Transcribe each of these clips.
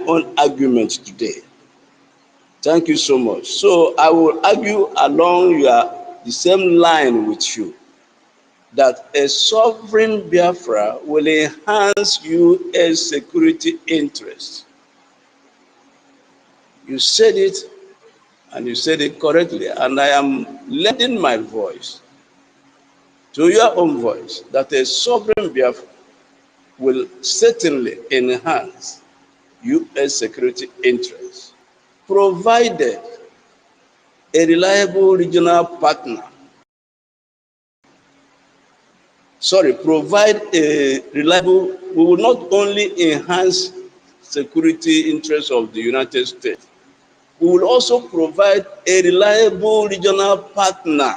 own argument today. Thank you so much. So I will argue along the same line with you that a sovereign Biafra will enhance U.S. security interests. You said it, and you said it correctly, and I am lending my voice to your own voice that a sovereign Biafra will certainly enhance U.S. security interests, provided a reliable regional partner. Provide a reliable, we will not only enhance security interests of the United States, we will also provide a reliable regional partner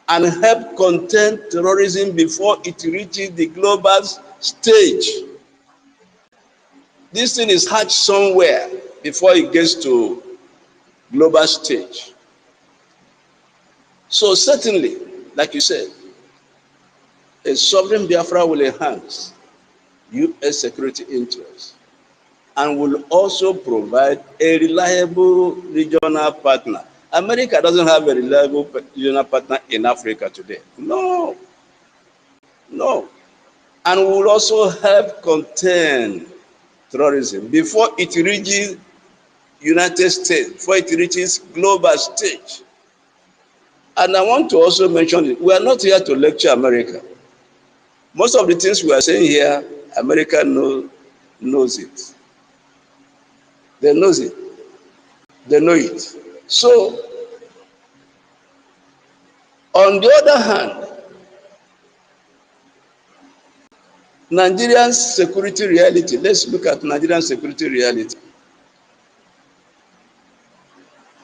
and help contain terrorism before it reaches the global stage. This thing is hatched somewhere before it gets to global stage. So certainly, like you said, a sovereign Biafra will enhance U.S. security interests and will also provide a reliable regional partner. America doesn't have a reliable regional partner in Africa today. No. And will also help contain terrorism before it reaches United States, before it reaches global stage. And I want to also mention it. We are not here to lecture America. Most of the things we are saying here, America knows it. They know it. They know it. So, on the other hand, Nigerian security reality, let's look at Nigerian security reality.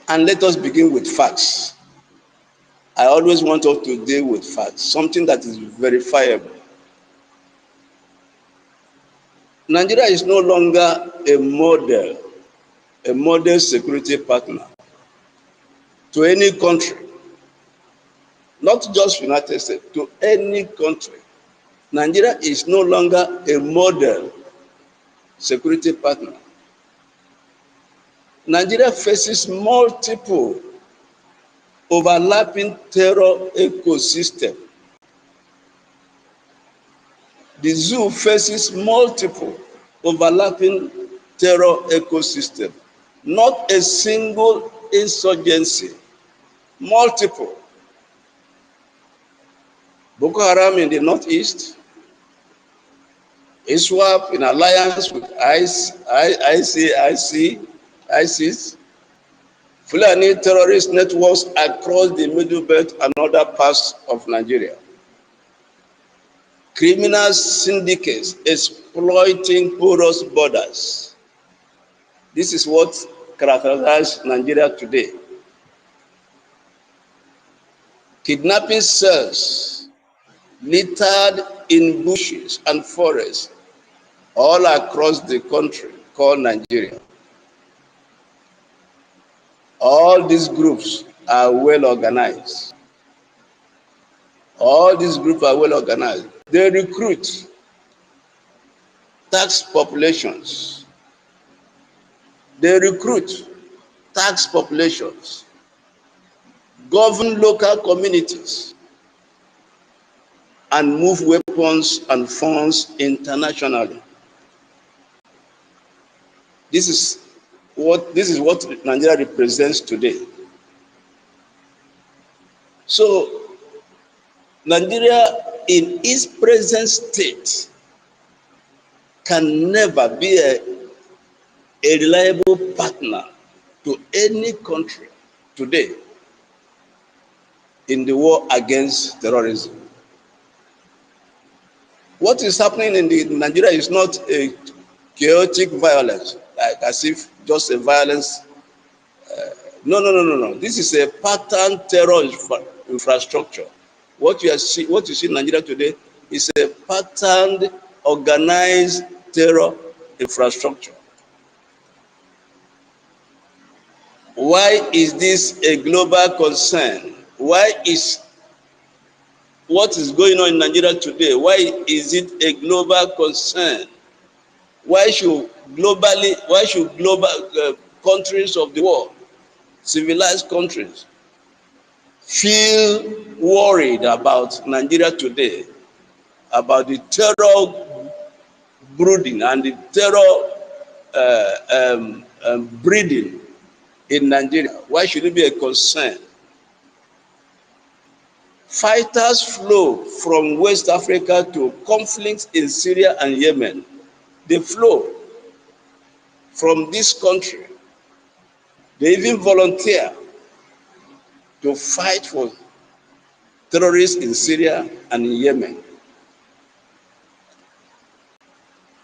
And let us begin with facts. I always want us to deal with facts, something that is verifiable. Nigeria is no longer a model security partner to any country, not just United States, to any country. Nigeria is no longer a model security partner. Nigeria faces multiple overlapping terror ecosystems. The zoo faces multiple overlapping terror ecosystems, not a single insurgency, multiple. Boko Haram in the northeast, ISWAP in alliance with ISIS, Fulani terrorist networks across the Middle Belt and other parts of Nigeria. Criminal syndicates exploiting porous borders. This is what characterizes Nigeria today. Kidnapping cells littered in bushes and forests all across the country called Nigeria. All these groups are well organized. They recruit tax populations. Govern local communities, and move weapons and funds internationally. This is what Nigeria represents today. So Nigeria in its present state can never be a reliable partner to any country today in the war against terrorism. What is happening in Nigeria is not a chaotic violence, like as if just a violence. No. This is a pattern terror infrastructure. What you see in Nigeria today is a patterned, organized terror infrastructure. Why is this a global concern? Why is what is going on in Nigeria today, why is it a global concern? Why should globally, why should global countries of the world, civilized countries, feel worried about Nigeria today, about the terror brooding and the terror breeding in Nigeria? Why should it be a concern? Fighters flow from West Africa to conflicts in Syria and Yemen. They flow from this country. They even volunteer to fight for terrorists in Syria and in Yemen.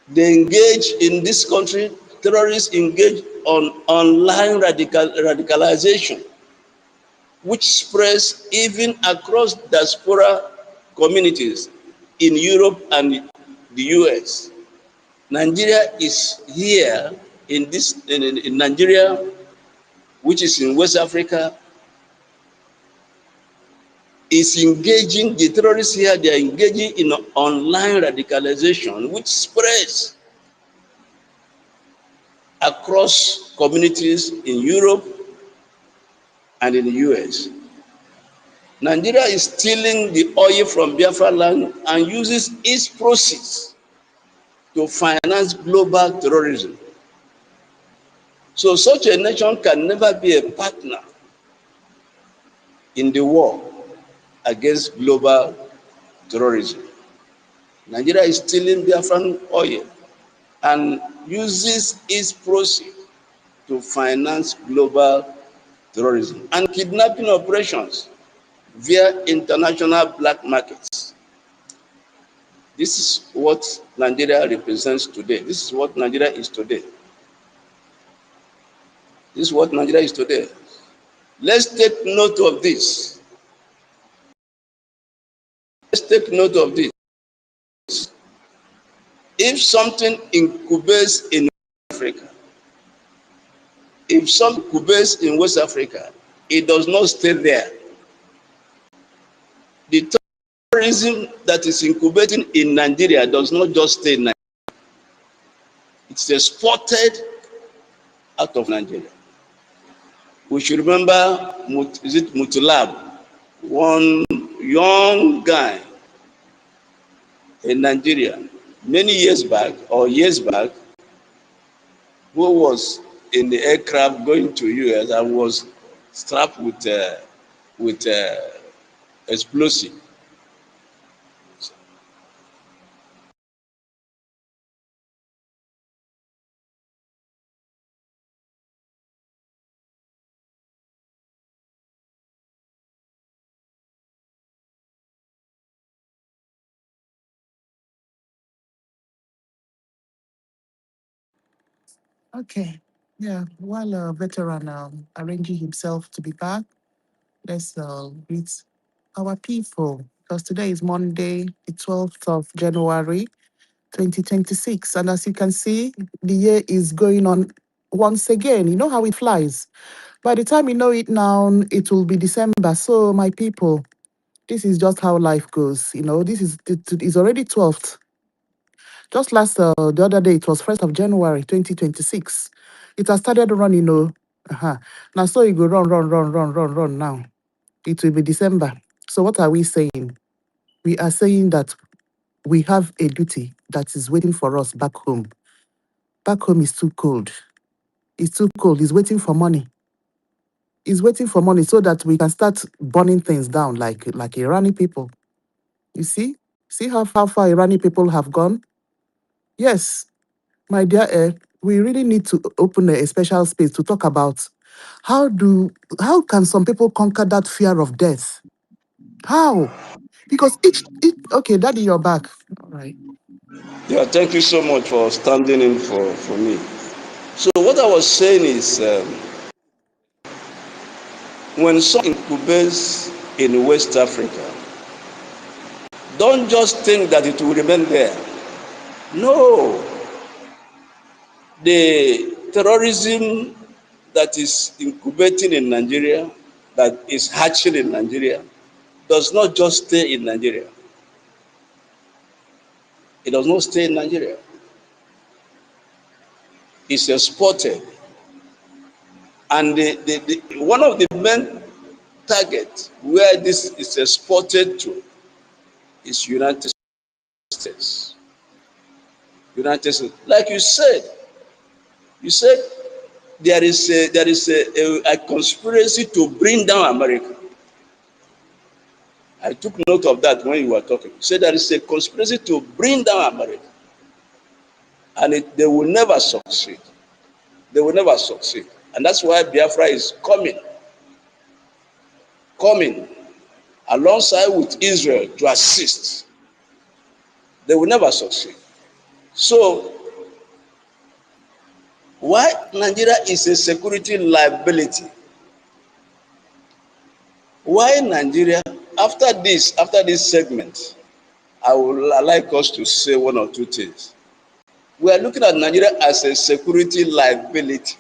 They engage in this country, terrorists engage on online radicalization, which spreads even across diaspora communities in Europe and the US. Nigeria is here in Nigeria, which is in West Africa, is engaging, the terrorists here, they are engaging in online radicalization, which spreads across communities in Europe and in the US. Nigeria is stealing the oil from Biafra land and uses its proceeds to finance global terrorism. So such a nation can never be a partner in the war against global terrorism. Nigeria is stealing Biafran oil and uses its proceeds to finance global terrorism and kidnapping operations via international black markets. This is what Nigeria represents today. This is what Nigeria is today. This is what Nigeria is today. Let's take note of this. Let's take note of this. If something incubates in Africa, if something incubates in West Africa, it does not stay there. The terrorism that is incubating in Nigeria does not just stay in Nigeria. It's exported out of Nigeria. We should remember, is it Mutulab, one young guy in Nigeria, many years back, who was in the aircraft going to US and was strapped with explosive. Okay. Yeah. While a veteran arranging himself to be back, let's greet our people because today is Monday, the 12th of January, 2026. And as you can see, the year is going on once again. You know how it flies. By the time you know it now, it will be December. So, my people, this is just how life goes. You know, this is it's already 12th. Just the other day, it was 1st of January, 2026. It has started running, Now, so you go run now. It will be December. So what are we saying? We are saying that we have a duty that is waiting for us back home. Back home is too cold. It's too cold. It's waiting for money. It's waiting for money so that we can start burning things down like Iranian people. You see? See how far Iranian people have gone? Yes, my dear, we really need to open a special space to talk about how can some people conquer that fear of death? How? Because okay, Daddy, you're back. All right. Yeah, thank you so much for standing in for me. So what I was saying is, when something incubates in West Africa, don't just think that it will remain there. No, the terrorism that is incubating in Nigeria, that is hatching in Nigeria, does not just stay in Nigeria. It does not stay in Nigeria. is exported. And one of the main targets where this is exported to is United States. United States. Like you said there is a conspiracy to bring down America. I took note of that when you were talking. You said there is a conspiracy to bring down America. And they will never succeed. They will never succeed. And that's why Biafra is coming alongside with Israel to assist. They will never succeed. So, why Nigeria is a security liability? Why Nigeria, after this segment, I would like us to say one or two things. We are looking at Nigeria as a security liability.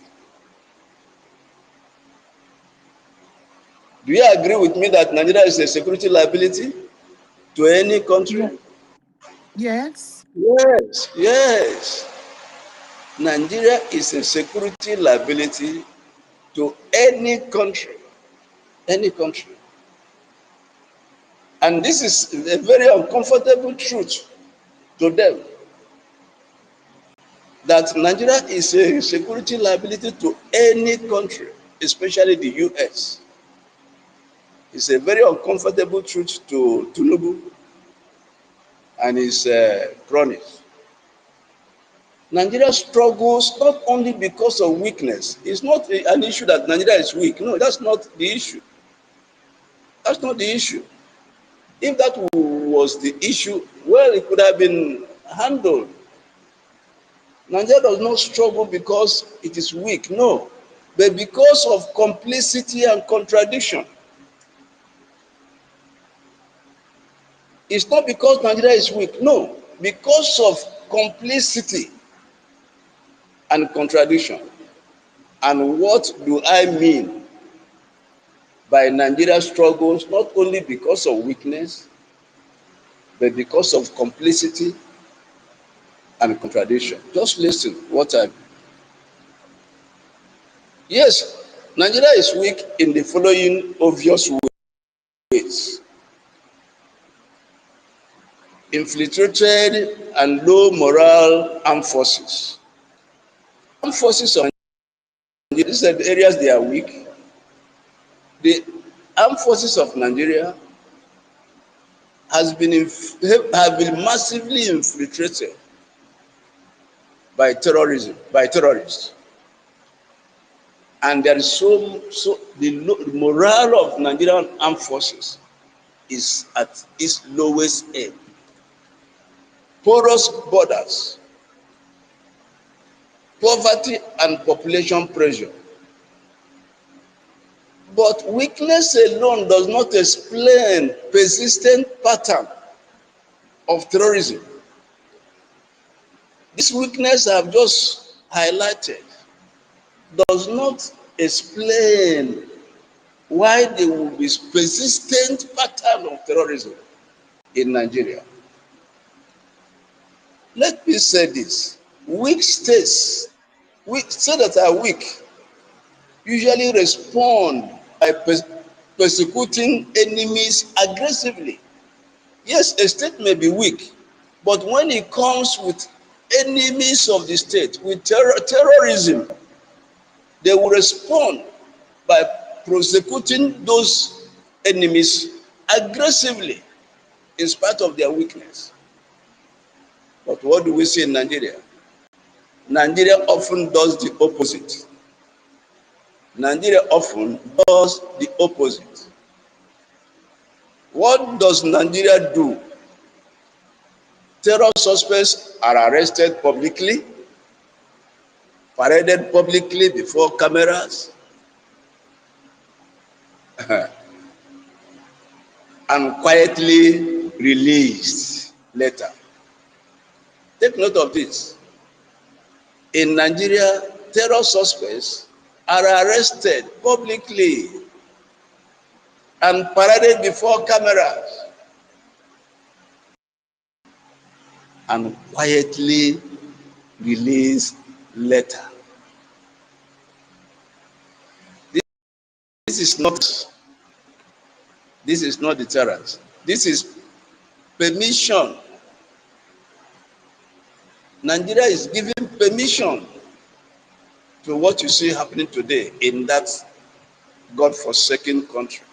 Do you agree with me that Nigeria is a security liability to any country? Yes. Yes. Nigeria is a security liability to any country. Any country. And this is a very uncomfortable truth to them, that Nigeria is a security liability to any country, especially the US. It's a very uncomfortable truth to Tinubu and his cronies. Nigeria struggles not only because of weakness. It's not an issue that Nigeria is weak. No, that's not the issue. That's not the issue. If that was the issue, well, it could have been handled. Nigeria does not struggle because it is weak, no, but because of complicity and contradiction. It's not because Nigeria is weak, no, because of complicity and contradiction. And what do I mean by Nigeria struggles not only because of weakness, but because of complicity and contradiction? Just listen what I mean. Yes, Nigeria is weak in the following obvious ways. Infiltrated and low morale armed forces. Armed forces of Nigeria, these are the areas they are weak. The armed forces of Nigeria have been massively infiltrated by terrorists. And there is the morale of Nigerian armed forces is at its lowest ebb. Porous borders, poverty and population pressure. But weakness alone does not explain persistent pattern of terrorism. This weakness I have just highlighted does not explain why there will be persistent pattern of terrorism in Nigeria. Let me say this. Weak states that are weak, usually respond by persecuting enemies aggressively. Yes, a state may be weak, but when it comes with enemies of the state, with terrorism, they will respond by prosecuting those enemies aggressively in spite of their weakness. But what do we see in Nigeria? Nigeria often does the opposite. Nigeria often does the opposite. What does Nigeria do? Terror suspects are arrested publicly, paraded publicly before cameras, and quietly released later. Take note of this. In Nigeria, terror suspects are arrested publicly and paraded before cameras and quietly released later. is not deterrence. This is permission. Nigeria is giving permission to what you see happening today in that God-forsaken country.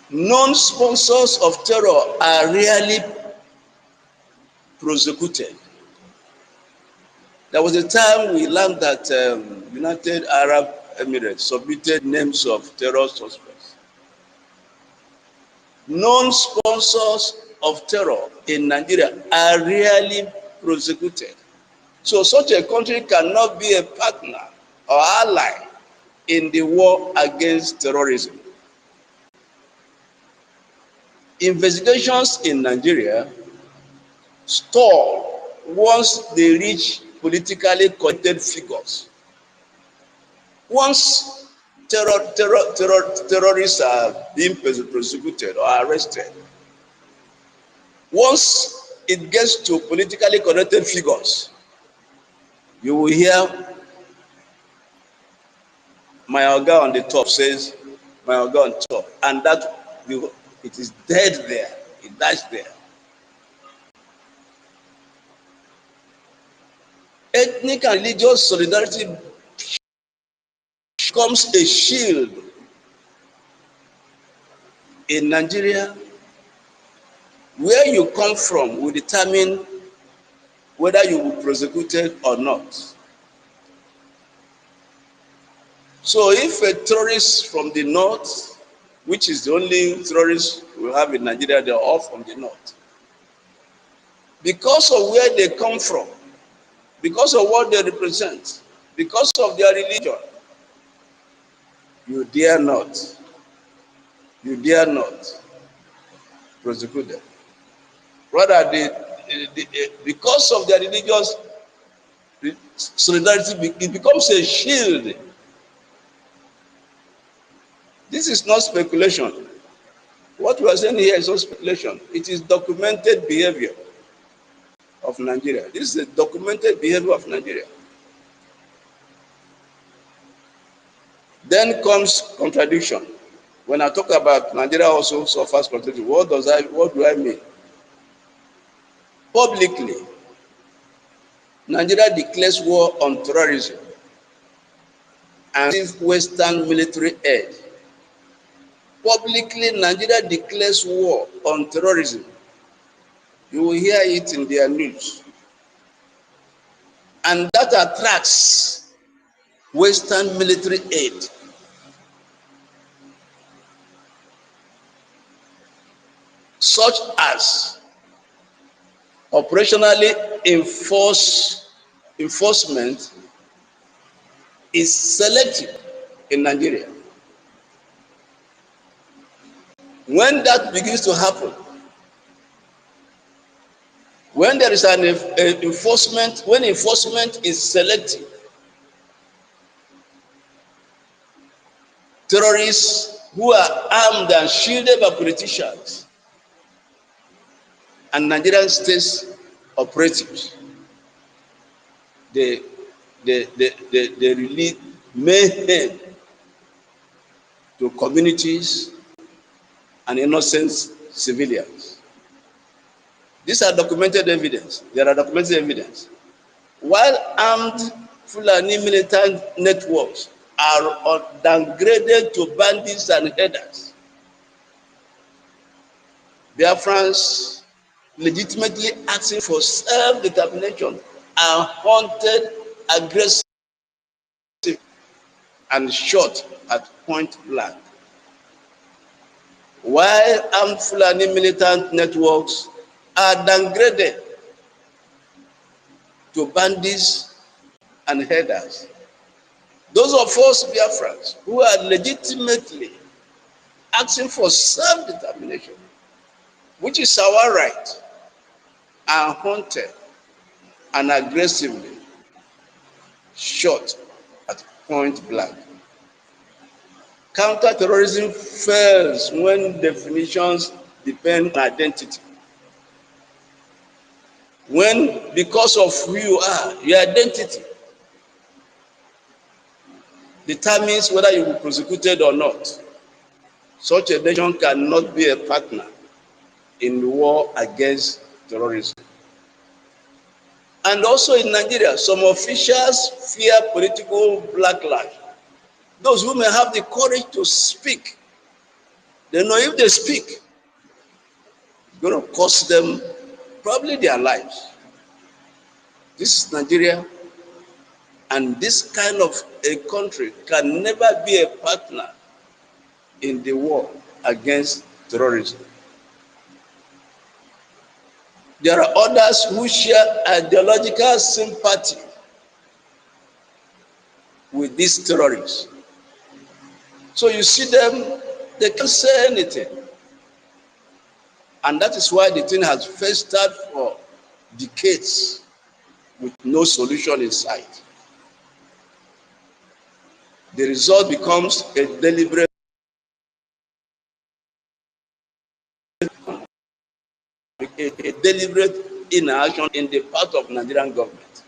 Non-sponsors of terror are rarely prosecuted. There was a time we learned that United Arab Emirates submitted names of terror suspects. Non-sponsors of terror in Nigeria are rarely prosecuted. So such a country cannot be a partner or ally in the war against terrorism. Investigations in Nigeria stall once they reach politically connected figures. Once terrorists are being prosecuted or arrested, once it gets to politically connected figures, you will hear my oga on the top says, my oga on top, and that it is dead there, it dies there. Ethnic and religious solidarity becomes a shield in Nigeria. Where you come from will determine whether you will be prosecuted or not. So if a terrorist from the north, which is the only terrorists we have in Nigeria, they're all from the north. Because of where they come from, because of what they represent, because of their religion, you dare not prosecute them. Rather, because of their religious solidarity, it becomes a shield. This is not speculation. What we are saying here is not speculation. It is documented behavior of Nigeria. This is a documented behavior of Nigeria. Then comes contradiction. When I talk about Nigeria also suffers contradiction, what do I mean? Publicly, Nigeria declares war on terrorism and receives Western military aid. Publicly, Nigeria declares war on terrorism. You will hear it in their news. And that attracts Western military aid. Such as operationally enforcement is selective in Nigeria. When that begins to happen, when there is an enforcement, when enforcement is selective, terrorists who are armed and shielded by politicians and Nigerian state operatives, they release mayhem to communities and innocent civilians. These are documented evidence. There are documented evidence. While armed Fulani militant networks are downgraded to bandits and headers, Biafrans legitimately asking for self-determination are haunted, aggressive, and shot at point blank. While armed Fulani militant networks are downgraded to bandits and headers. Those of us Biafrans who are legitimately asking for self-determination, which is our right, are haunted and aggressively shot at point blank. Counter-terrorism fails when definitions depend on identity. When, because of who you are, your identity, determines whether you will be prosecuted or not. Such a nation cannot be a partner in the war against terrorism. And also in Nigeria, some officials fear political backlash. Those who may have the courage to speak, they know if they speak, it's going to cost them probably their lives. This is Nigeria, and this kind of a country can never be a partner in the war against terrorism. There are others who share ideological sympathy with these terrorists. So you see them, they can't say anything. And that is why the thing has festered for decades with no solution in sight. The result becomes a deliberate inaction in the part of Nigerian government.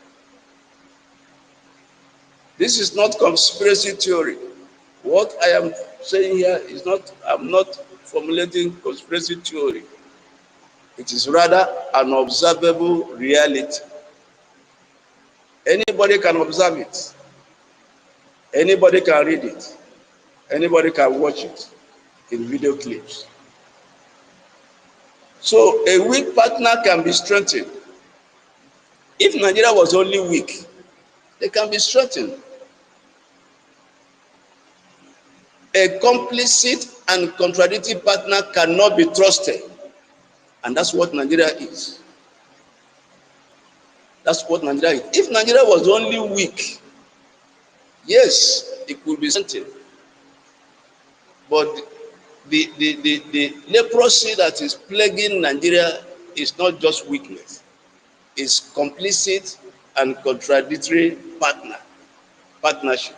This is not conspiracy theory. What I am saying here is not, I'm not formulating conspiracy theory. It is rather an observable reality. Anybody can observe it. Anybody can read it. Anybody can watch it in video clips. So a weak partner can be strengthened. If Nigeria was only weak, they can be strengthened. A complicit and contradictory partner cannot be trusted. And that's what Nigeria is. That's what Nigeria is. If Nigeria was only weak, yes, it could be strengthened. But the leprosy that is plaguing Nigeria is not just weakness. It's complicit and contradictory partnership.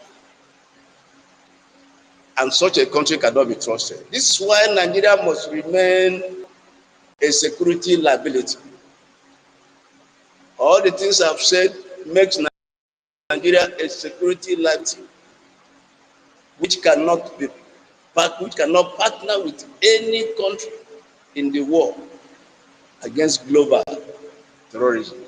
And such a country cannot be trusted. This is why Nigeria must remain a security liability. All the things I've said makes Nigeria a security liability, which cannot partner with any country in the war against global terrorism.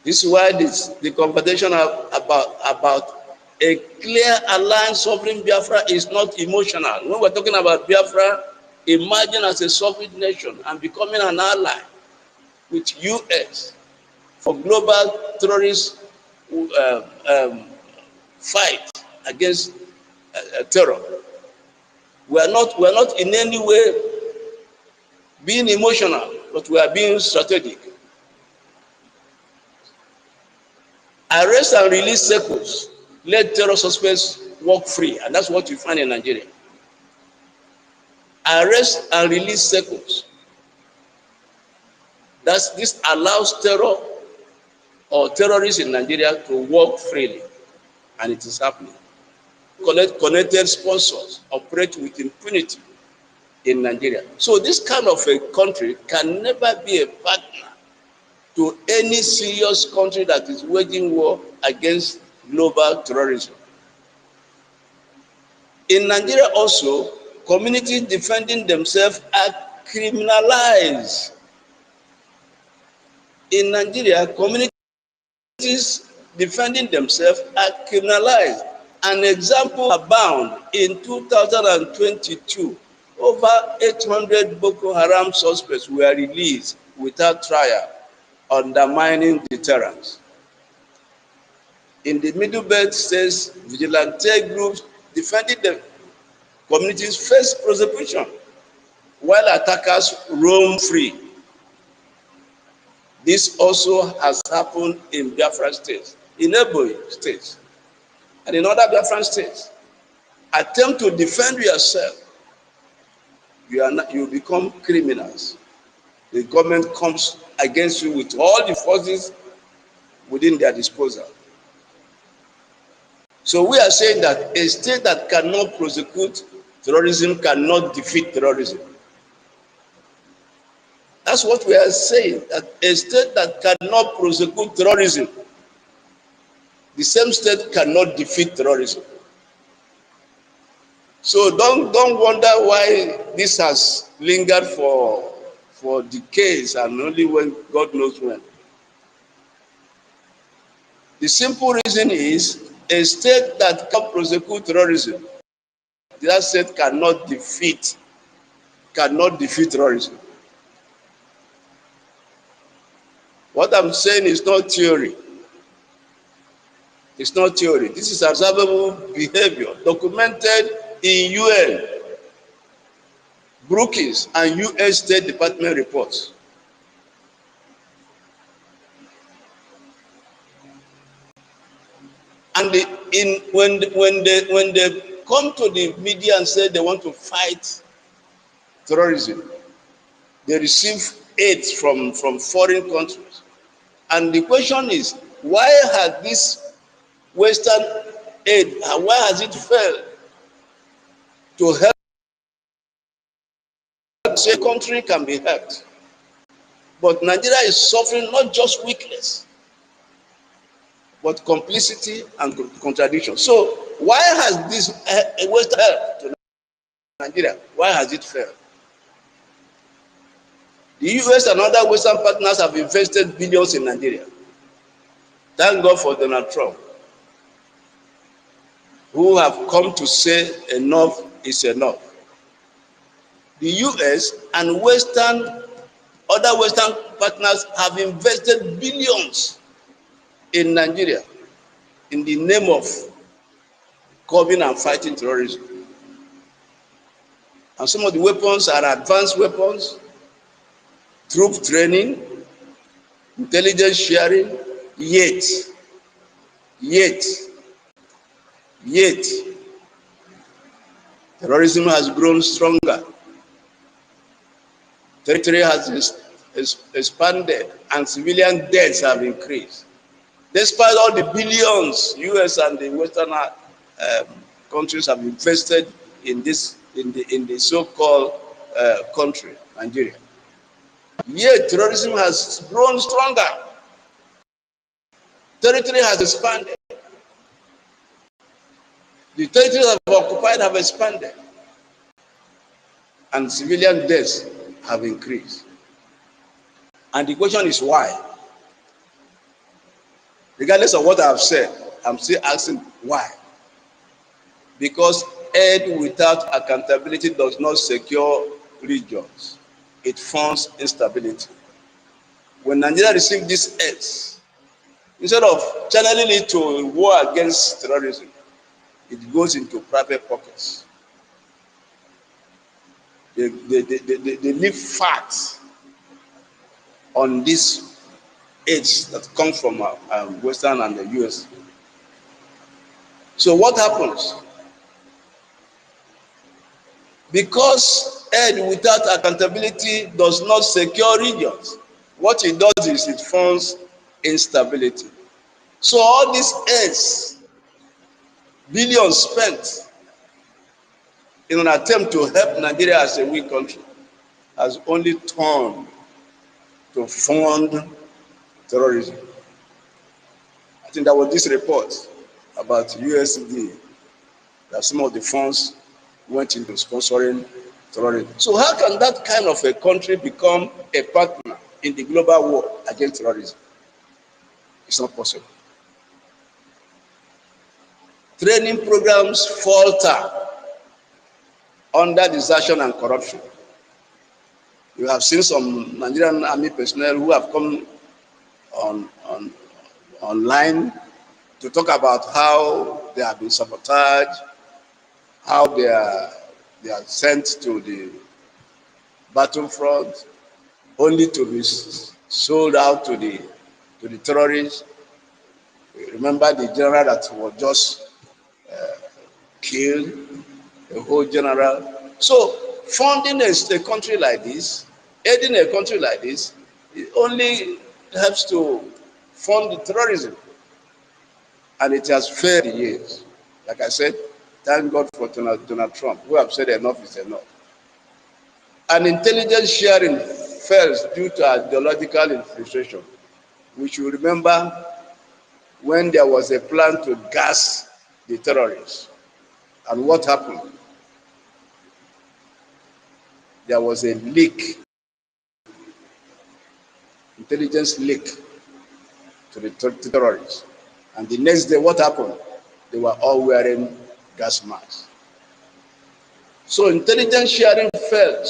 This is why the conversation about a clear aligned sovereign Biafra is not emotional. When we're talking about Biafra, imagine as a sovereign nation and becoming an ally with US for global terrorist fight against terror. We are not in any way being emotional, but we are being strategic. Arrest and release circles, let terror suspects walk free, and that's what you find in Nigeria. Arrest and release circles. This allows terror or terrorists in Nigeria to walk freely, and it is happening. Connected sponsors operate with impunity in Nigeria. So this kind of a country can never be a partner to any serious country that is waging war against global terrorism. In Nigeria also, communities defending themselves are criminalized. In Nigeria, communities defending themselves are criminalized. An example abound. In 2022, over 800 Boko Haram suspects were released without trial, undermining deterrence. In the Middle Belt states, vigilante groups defending the communities face prosecution, while attackers roam free. This also has happened in Biafra states, in Ebonyi states, and in other Biafran states. Attempt to defend yourself, you become criminals. The government comes against you with all the forces within their disposal. So we are saying that a state that cannot prosecute terrorism cannot defeat terrorism. That's what we are saying, that a state that cannot prosecute terrorism The same state cannot defeat terrorism. So don't wonder why this has lingered for decades and only when God knows when. The simple reason is a state that can prosecute terrorism, that state cannot defeat terrorism. What I'm saying is not theory. It's not theory. This is observable behavior documented in UN, Brookings, and US State Department reports. And when they come to the media and say they want to fight terrorism, they receive aid from foreign countries. And the question is, why has this Western aid, why has it failed to help say a country can be helped? But Nigeria is suffering not just weakness, but complicity and contradiction. So why has this Western help to Nigeria? Why has it failed? The US and other Western partners have invested billions in Nigeria. Thank God for Donald Trump, who have come to say enough is enough. The US and other Western partners have invested billions in Nigeria in the name of curbing and fighting terrorism. And some of the weapons are advanced weapons, troop training, intelligence sharing, yet, terrorism has grown stronger. Territory has expanded and civilian deaths have increased. Despite all the billions US and the Western countries have invested in the so-called country, Nigeria. Yet terrorism has grown stronger. Territory has expanded. The territories have occupied have expanded. And civilian deaths have increased. And the question is why? Regardless of what I have said, I'm still asking why. Because aid without accountability does not secure regions. It funds instability. When Nigeria received these aids, instead of channeling it to a war against terrorism, it goes into private pockets. They leave fat on these aids that come from Western and the US. So what happens? Because aid without accountability does not secure regions, what it does is it funds instability. So all these aids, billions spent in an attempt to help Nigeria as a weak country, has only turned to fund terrorism. I think there was this report about USD that some of the funds went into sponsoring terrorism. So how can that kind of a country become a partner in the global war against terrorism? It's not possible. Training programs falter under desertion and corruption. You have seen some Nigerian army personnel who have come online to talk about how they have been sabotaged, how they are sent to the battlefront only to be sold out to the terrorists. Remember the general that was just killed, the whole general. So funding a country like this, aiding a country like this, it only helps to fund the terrorism. And it has failed in years. Like I said, thank God for Donald Trump, who have said enough is enough. And intelligence sharing fails due to ideological infiltration. We should remember when there was a plan to gas the terrorists. And what happened? There was a leak, intelligence leak to the terrorists. And the next day, what happened? They were all wearing gas masks. So intelligence sharing failed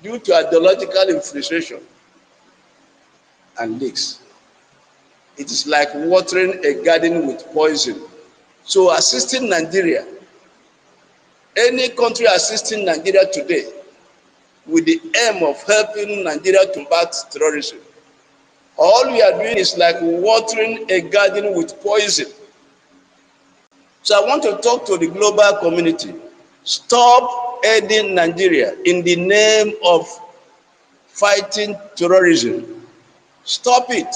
due to ideological infiltration and leaks. It is like watering a garden with poison. So assisting Nigeria, any country assisting Nigeria today with the aim of helping Nigeria to combat terrorism, all we are doing is like watering a garden with poison. So I want to talk to the global community. Stop aiding Nigeria in the name of fighting terrorism. Stop it.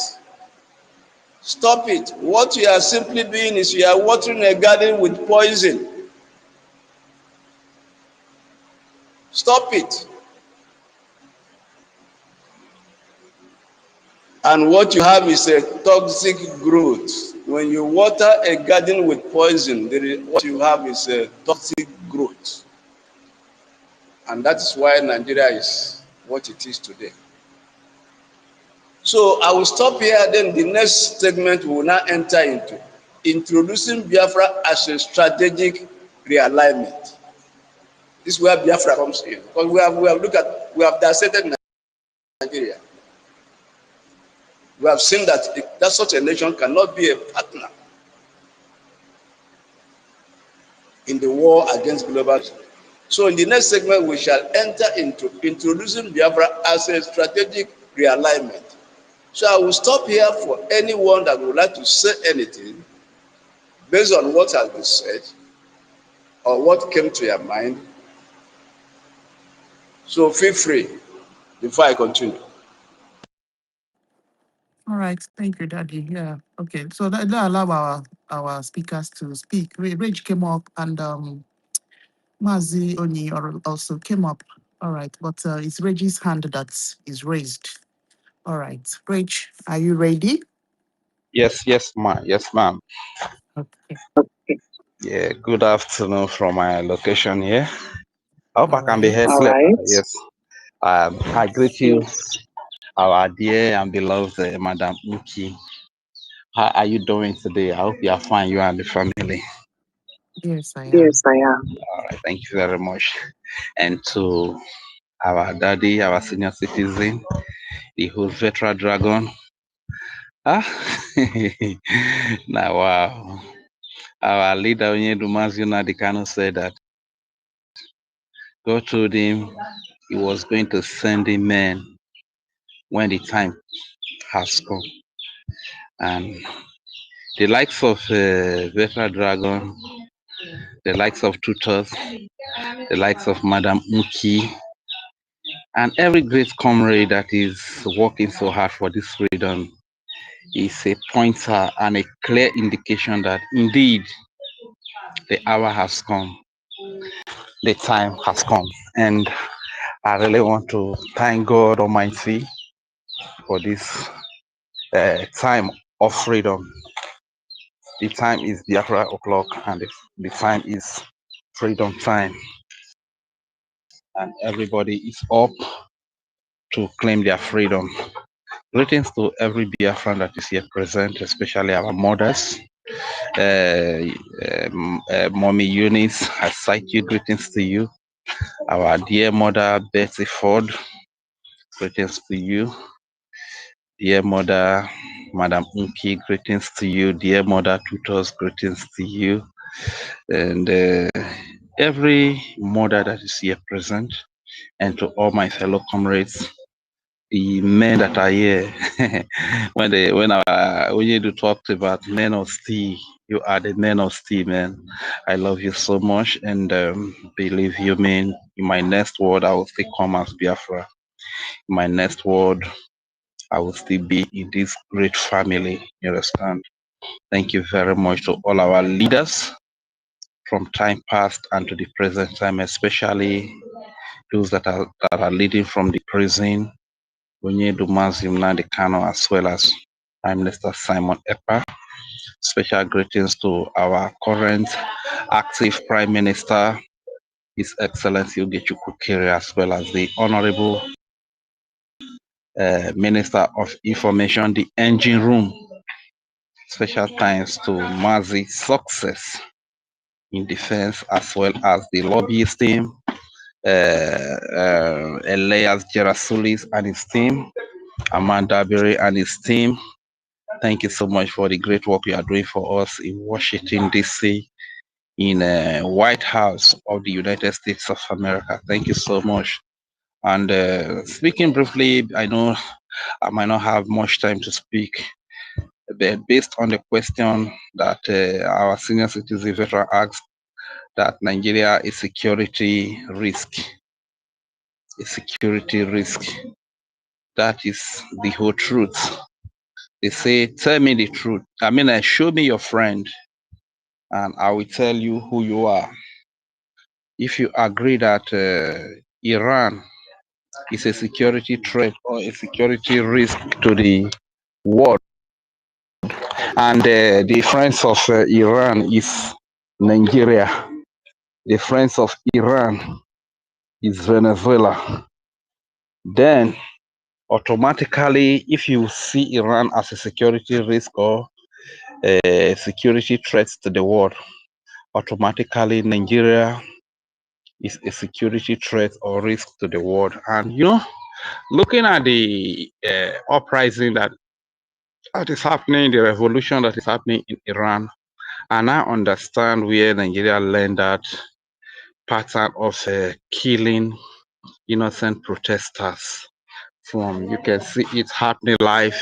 Stop it. What you are simply doing is you are watering a garden with poison. Stop it. And what you have is a toxic growth. When you water a garden with poison, what you have is a toxic growth. And that is why Nigeria is what it is today. So I will stop here, then the next segment we will now enter into introducing Biafra as a strategic realignment. This is where Biafra comes in. Because we have dissected Nigeria. We have seen that such a nation cannot be a partner in the war against globalism. So in the next segment, we shall enter into introducing Biafra as a strategic realignment. So I will stop here for anyone that would like to say anything based on what has been said or what came to your mind. So feel free before I continue. All right, thank you, Daddy. Yeah, okay. So that allow our speakers to speak. Rage came up and Mazi Oni also came up. All right, but it's Reggie's hand that is raised. All right, Rage, are you ready? Yes, ma'am. Okay. Yeah, good afternoon from my location here. I hope All I can be right. heard. All right. Yes. I greet you, our dear and beloved Madam Uki. How are you doing today? I hope you are fine, you and the family. Yes, I am. Yes, I am. All right, thank you very much. And to our daddy, our senior citizen, the whole veteran dragon. Ah, now wow. Our leader, Onyedumazi Nnamdi said that God told him he was going to send him men when the time has come. And the likes of Vetra Dragon, the likes of Tutus, the likes of Madam Uki, and every great comrade that is working so hard for this freedom is a pointer and a clear indication that indeed the hour has come, the time has come. And I really want to thank God Almighty for this time of freedom. The time is Biafra o'clock, and the time is freedom time. And everybody is up to claim their freedom. Greetings to every Biafran that is here present, especially our mothers. Mommy Eunice, I cite you, greetings to you. Our dear mother, Betty Ford, greetings to you. Dear mother, Madam Unki, greetings to you. Dear mother Tutors, greetings to you. And every mother that is here present, and to all my fellow comrades, the men that are here. when you talked about men of steel, you are the men of steel, man. I love you so much, and believe you, man. In my next word, I will still come as Biafra. In my next word, I will still be in this great family. You understand? Thank you very much to all our leaders from time past and to the present time, especially those that are leading from the prison, Onyedumazi Nnamdi Kanu, as well as Prime Minister Simon Ekpa. Special greetings to our current active Prime Minister, His Excellency Ogechukwu Kere, as well as the Honorable Minister of Information, the engine room. Special thanks to Mazi Success in defense, as well as the lobbyist team, Elias Gerasulis and his team, Amanda Berry and his team. Thank you so much for the great work you are doing for us in Washington, D.C., in White House of the United States of America. Thank you so much. And speaking briefly, I know I might not have much time to speak, but based on the question that our senior citizen veteran asked, that Nigeria is security risk, a security risk. That is the whole truth. They say, tell me the truth. I mean, show me your friend, and I will tell you who you are. If you agree that Iran is a security threat or a security risk to the world, and the friends of Iran is Nigeria, the friends of Iran is Venezuela, then automatically, if you see Iran as a security risk or a security threat to the world, automatically Nigeria is a security threat or risk to the world. And you know, looking at the uprising that is happening, the revolution that is happening in Iran, and I understand where Nigeria learned that pattern of killing innocent protesters from. You can see it happening live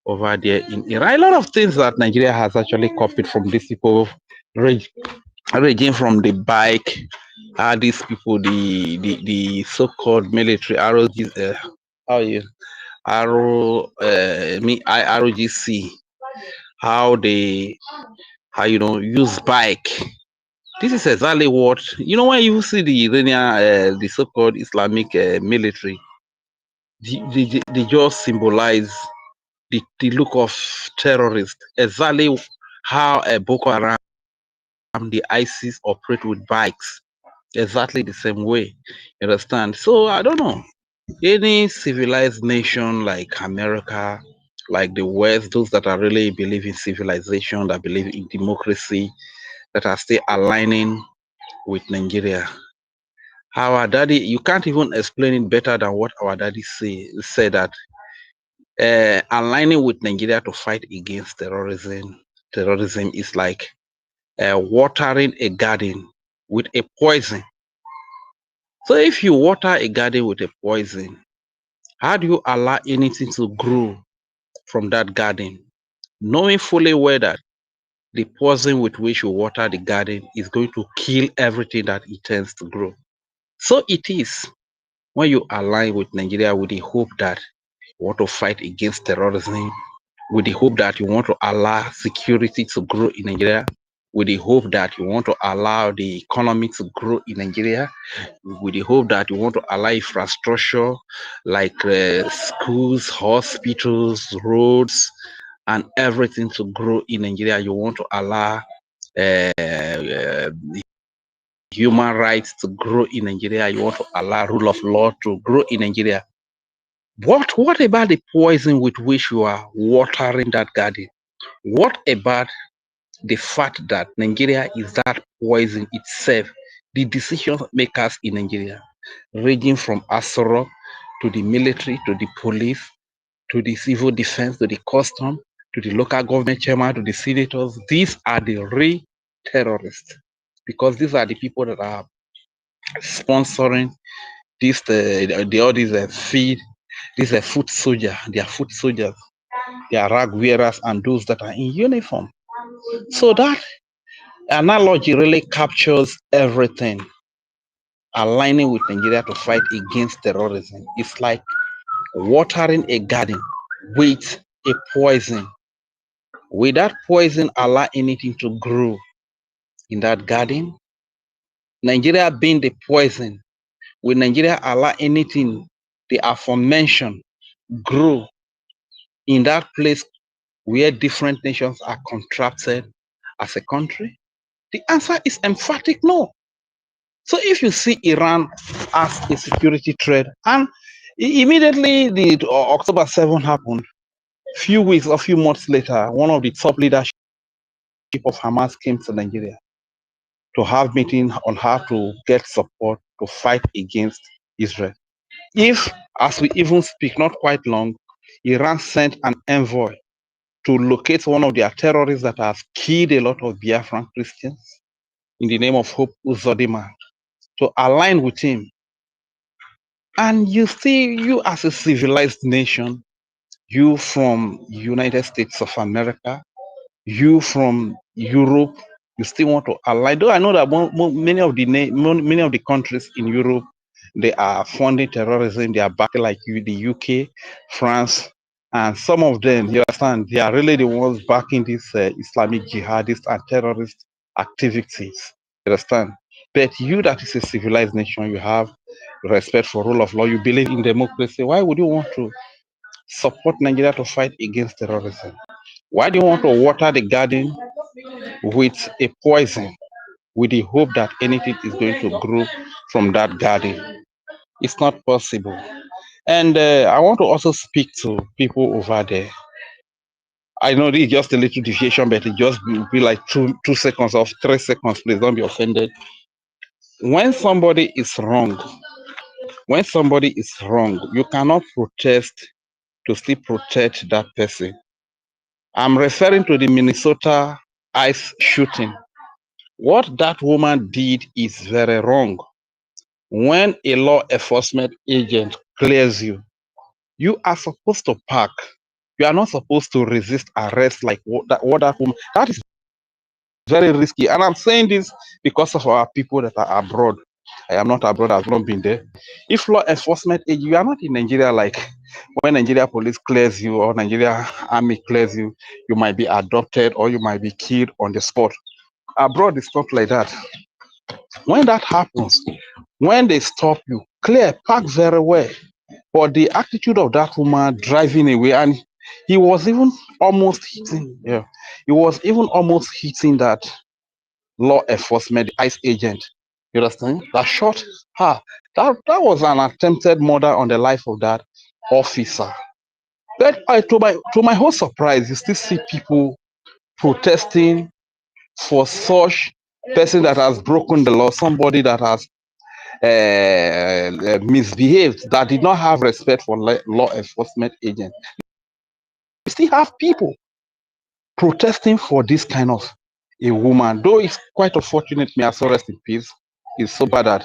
over there in Iran. A lot of things that Nigeria has actually copied from these people, ranging from the bike, these people, the so-called military ROG, how you ROGC, how you know use bike. This is exactly what you know when you see the Iranian, the so-called Islamic military. They just symbolize the look of terrorist, exactly how Boko Haram, the ISIS operate with bikes, exactly the same way. You understand? So I don't know. Any civilized nation like America, like the West, those that are really believe in civilization, that believe in democracy, that are still aligning with Nigeria. Our daddy, you can't even explain it better than what our daddy say that aligning with Nigeria to fight against terrorism. Terrorism is like watering a garden with a poison. So if you water a garden with a poison, how do you allow anything to grow from that garden, knowing fully well that the poison with which you water the garden is going to kill everything that it tends to grow? So it is when you align with Nigeria with the hope that you want to fight against terrorism, with the hope that you want to allow security to grow in Nigeria, with the hope that you want to allow the economy to grow in Nigeria, with the hope that you want to allow infrastructure like schools, hospitals, roads, and everything to grow in Nigeria. You want to allow human rights to grow in Nigeria. You want to allow rule of law to grow in Nigeria. What about the poison with which you are watering that garden? What about the fact that Nigeria is that poison itself? The decision makers in Nigeria, ranging from Asoro to the military, to the police, to the civil defense, to the custom, to the local government chairman, to the senators, these are the real terrorists, because these are the people that are sponsoring this, all these feed, these are foot soldiers, they are foot soldiers, they are rag wearers, and those that are in uniform. So that analogy really captures everything. Aligning with Nigeria to fight against terrorism. It's like watering a garden with a poison. Will that poison allow anything to grow in that garden? Nigeria being the poison, will Nigeria allow anything, the aforementioned, grow in that place where different nations are contracted as a country? The answer is emphatic no. So if you see Iran as a security threat, and immediately the October 7 happened, few weeks or few months later, one of the top leadership of Hamas came to Nigeria to have meeting on how to get support to fight against Israel. If, as we even speak, not quite long, Iran sent an envoy to locate one of their terrorists that has killed a lot of Biafran Christians in the name of Hope Uzodimma, to align with him. And you see, you as a civilized nation, you from United States of America, you from Europe, you still want to align. Though I know that many of the countries in Europe, they are funding terrorism. They are backing like the UK, France, and some of them, you understand, they are really the ones backing these Islamic jihadist and terrorist activities. You understand? But you, that is a civilized nation, you have respect for rule of law, you believe in democracy. Why would you want to support Nigeria to fight against terrorism? Why do you want to water the garden with a poison with the hope that anything is going to grow from that garden? It's not possible. And I want to also speak to people over there. I know this is just a little deviation, but it just will be like 2 seconds or 3 seconds. Please don't be offended. When somebody is wrong, you cannot protest to still protect that person. I'm referring to the Minnesota ICE shooting. What that woman did is very wrong. When a law enforcement agent clears you, you are supposed to park. You are not supposed to resist arrest like what that woman. That is very risky. And I'm saying this because of our people that are abroad. I am not abroad, I've not been there. If law enforcement agent, you are not in Nigeria like when Nigeria police clears you or Nigeria army clears you, you might be adopted or you might be killed on the spot. Abroad, it's not like that. When that happens, when they stop you, clear, park very well. But the attitude of that woman driving away, and he was even almost hitting, yeah, he was even almost hitting that law enforcement, the ICE agent. You understand? That shot her. That was an attempted murder on the life of that officer. But to my whole surprise, you still see people protesting for such person that has broken the law, somebody that has misbehaved, that did not have respect for law enforcement agents. We still have people protesting for this kind of a woman, though it's quite unfortunate. May I so rest in peace. It's so bad that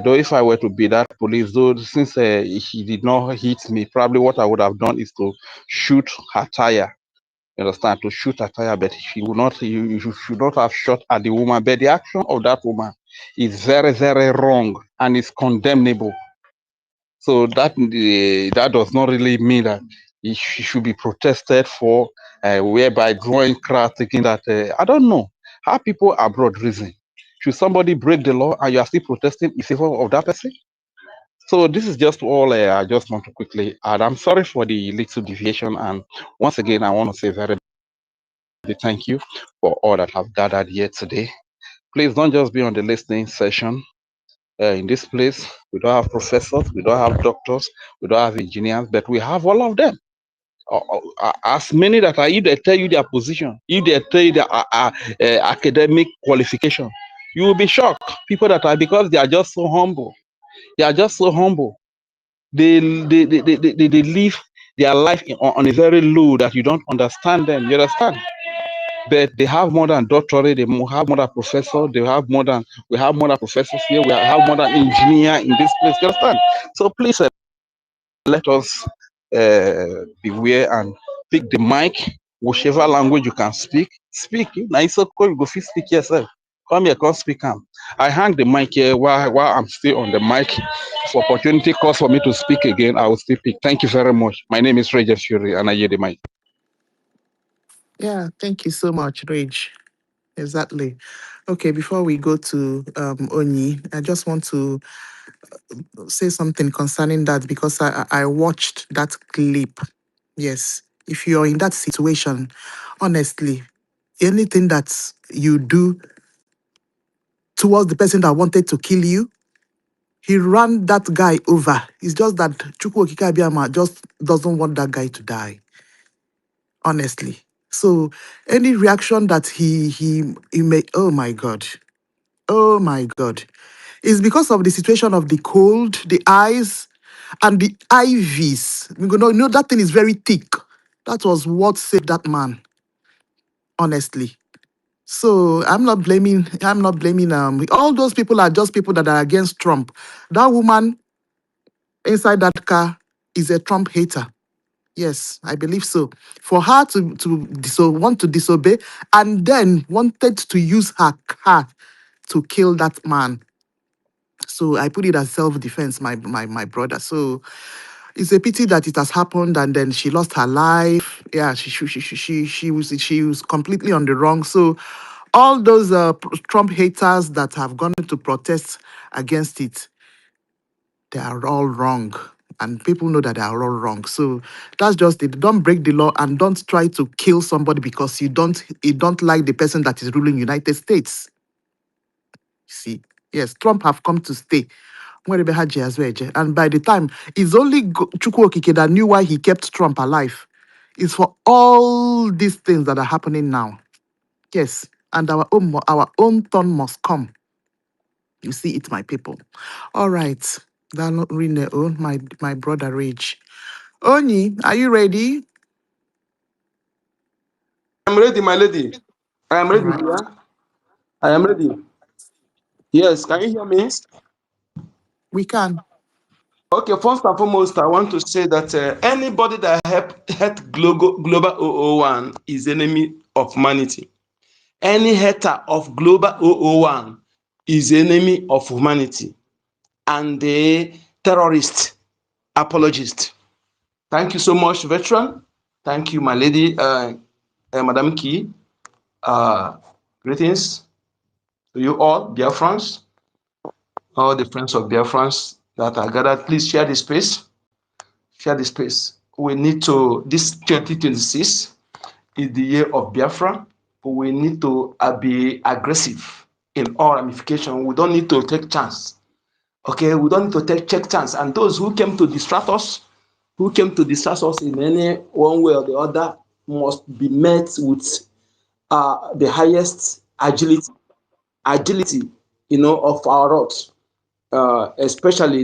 though if I were to be that police, though since he did not hit me, probably what I would have done is to shoot her tire. You understand? To shoot her tire, but she would not. You should not have shot at the woman. But the action of that woman is very, very wrong and is condemnable. So that does not really mean that it should be protested for, whereby drawing crowd, thinking that I don't know how people abroad reason. Should somebody break the law and you are still protesting in favor of that person? So this is just all I just want to quickly add. I'm sorry for the little deviation, and once again I want to say very big thank you for all that have gathered here today. Please don't just be on the listening session. In this place, we don't have professors, we don't have doctors, we don't have engineers, but we have all of them. As many that are, if they tell you their position, if they tell you their academic qualification, you will be shocked. People that are, because they are just so humble. They are just so humble. They live their life on a very low that you don't understand them. You understand? But they have more than doctorate, they have more than professor, we have more than professors here, we have more than engineer in this place. You understand? So please let us beware and pick the mic, whichever language you can speak. Now it's okay, you go fit speak yourself. Come here, come speak. I hang the mic here while I'm still on the mic. If opportunity calls for me to speak again, I will still speak. Thank you very much. My name is Roger Fury, and I hear the mic. Yeah, thank you so much, Rage. Exactly. Okay, before we go to Onyi, I just want to say something concerning that because I watched that clip. Yes, If you're in that situation, honestly, anything that you do towards the person that wanted to kill you, he ran that guy over. It's just that Chukwu Okike Abiyama just doesn't want that guy to die, honestly. So any reaction that he made, oh my God, it's because of the situation of the cold, the eyes, and the IVs. You know that thing is very thick. That was what saved that man, honestly. So I'm not blaming all those people are just people that are against Trump. That woman inside that car is a Trump hater. Yes, I believe so. For her to want to disobey and then wanted to use her car to kill that man. So I put it as self-defense, my brother. So it's a pity that it has happened and then she lost her life. Yeah, she was completely on the wrong. So all those Trump haters that have gone to protest against it, they are all wrong. And people know that they are all wrong. So that's just it. Don't break the law and don't try to kill somebody because you don't like the person that is ruling United States. See, yes, Trump have come to stay. Wherever Haji has weje. And by the time, it's only Chukwu Okike that knew why he kept Trump alive. It's for all these things that are happening now. Yes, and our own turn must come. You see it, my people. All right. That Rine, oh, my brother Rage. Oni, are you ready? I'm ready, my lady. I am All ready, right. dear. I am ready. Yes, can you hear me? We can. Okay, first and foremost, I want to say that anybody that hate global 001 is enemy of humanity. Any hater of global 001 is enemy of humanity and a terrorist apologist. Thank you so much, veteran. Thank you, my lady, Madam Key. Uh, Greetings to you all, dear friends. All the friends of Biafrans that are gathered, please share the space. Share the space. We need to, this 2026 is the year of Biafra. We need to be aggressive in all ramifications. We don't need to take chance. Okay, we don't need to check chance. And those who came to distract us, in any one way or the other, must be met with the highest agility, of our rods. Especially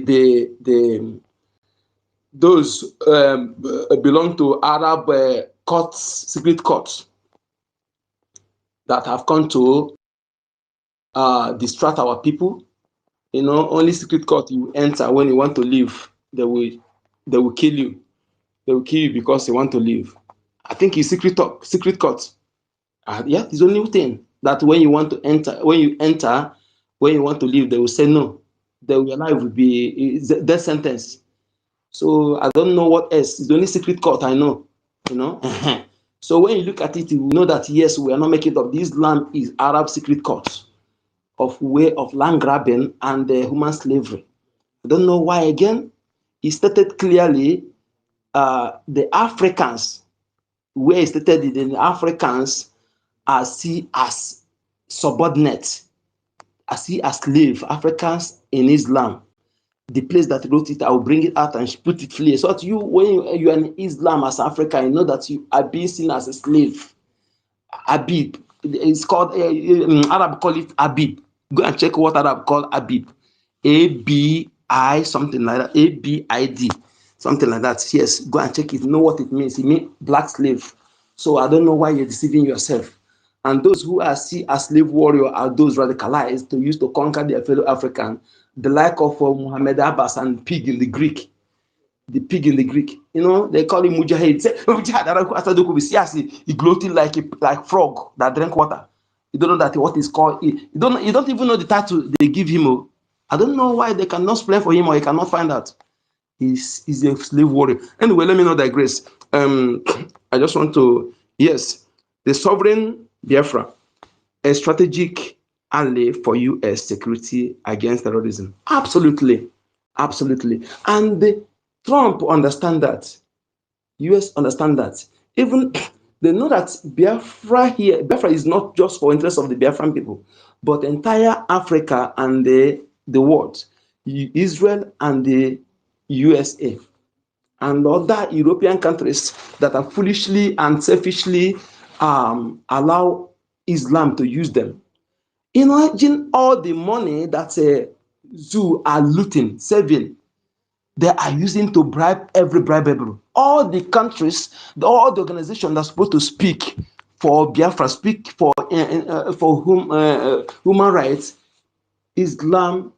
those belong to Arab courts, secret courts that have come to distract our people. Only secret court you enter when you want to leave. They will kill you. They will kill you because they want to leave. I think it's secret court. Yeah, it's the only thing that when you want to enter, when you want to leave, they will say no. Your life will be death sentence. So I don't know what else. It's the only secret court I know. So when you look at it, you know that yes, we are not making it up. This land is Arab secret court of way of land grabbing and human slavery. I don't know why again. He stated clearly the Africans, where he stated the Africans are seen as subordinate, are seen as slave. Africans in Islam, the place that wrote it, I will bring it out and put it clear. So that you, when you are in Islam as Africa, you know that you are being seen as a slave. Abib. It's called, Arab call it Abib. Go and check what Arab call Abib. A-B-I, something like that. A-B-I-D, something like that. Yes, go and check it. Know what it means. It means black slave. So I don't know why you're deceiving yourself. And those who are seen as slave warrior are those radicalized to use to conquer their fellow African, the like of Muhammad Abbas and pig in the Greek. The pig in the Greek. They call him Mujahid. Say, Mujahid, he gloating like frog that drink water. You don't know that what is called. You don't even know the title they give him. I don't know why they cannot explain for him or he cannot find out. He's a slave warrior. Anyway, let me not digress. I just want to, yes, the sovereign Biafra, a strategic ally for U.S. security against terrorism. Absolutely. Absolutely. And Trump understand that. U.S. understand that. Even they know that Biafra is not just for interest of the Biafran people, but entire Africa and the world, Israel and the USA and other European countries that are foolishly and selfishly allow Islam to use them. Imagine all the money that zoo are looting, saving, they are using to bribe every bribeable. All the countries, all the organizations that are supposed to speak for Biafra, speak for human rights, Islam,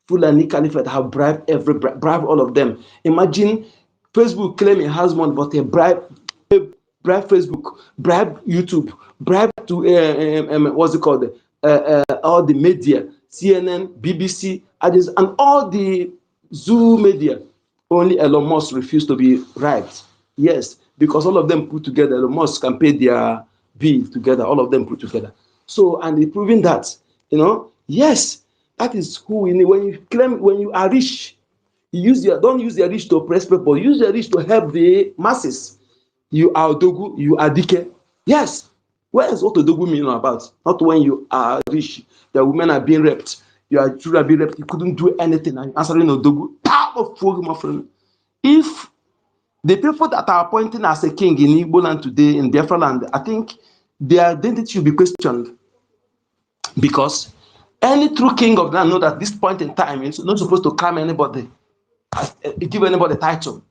Fulani Caliphate have bribed bribe all of them. Imagine Facebook claim it has money, but they bribe Facebook, bribe YouTube, bribe to what's it called? All the media, CNN, BBC, and all the Zoo media. Only Elon Musk refused to be bribed. Yes, because all of them put together, Elon Musk can pay their bill together. All of them put together. So, and they proving that, yes, that is who we need. When you are rich, don't use your rich to oppress people. Use your rich to help the masses. You are Odogu, you are Dike. Yes. Where is what Odogu mean about? Not when you are rich. The women are being raped. Your children are being raped. You couldn't do anything. And answering Odogu. Powerful, my friend. If the people that are appointing as a king in Igbo land today, in Biafra land, I think their identity should be questioned. Because any true king of the land know that this point in time is not supposed to calm anybody, give anybody title.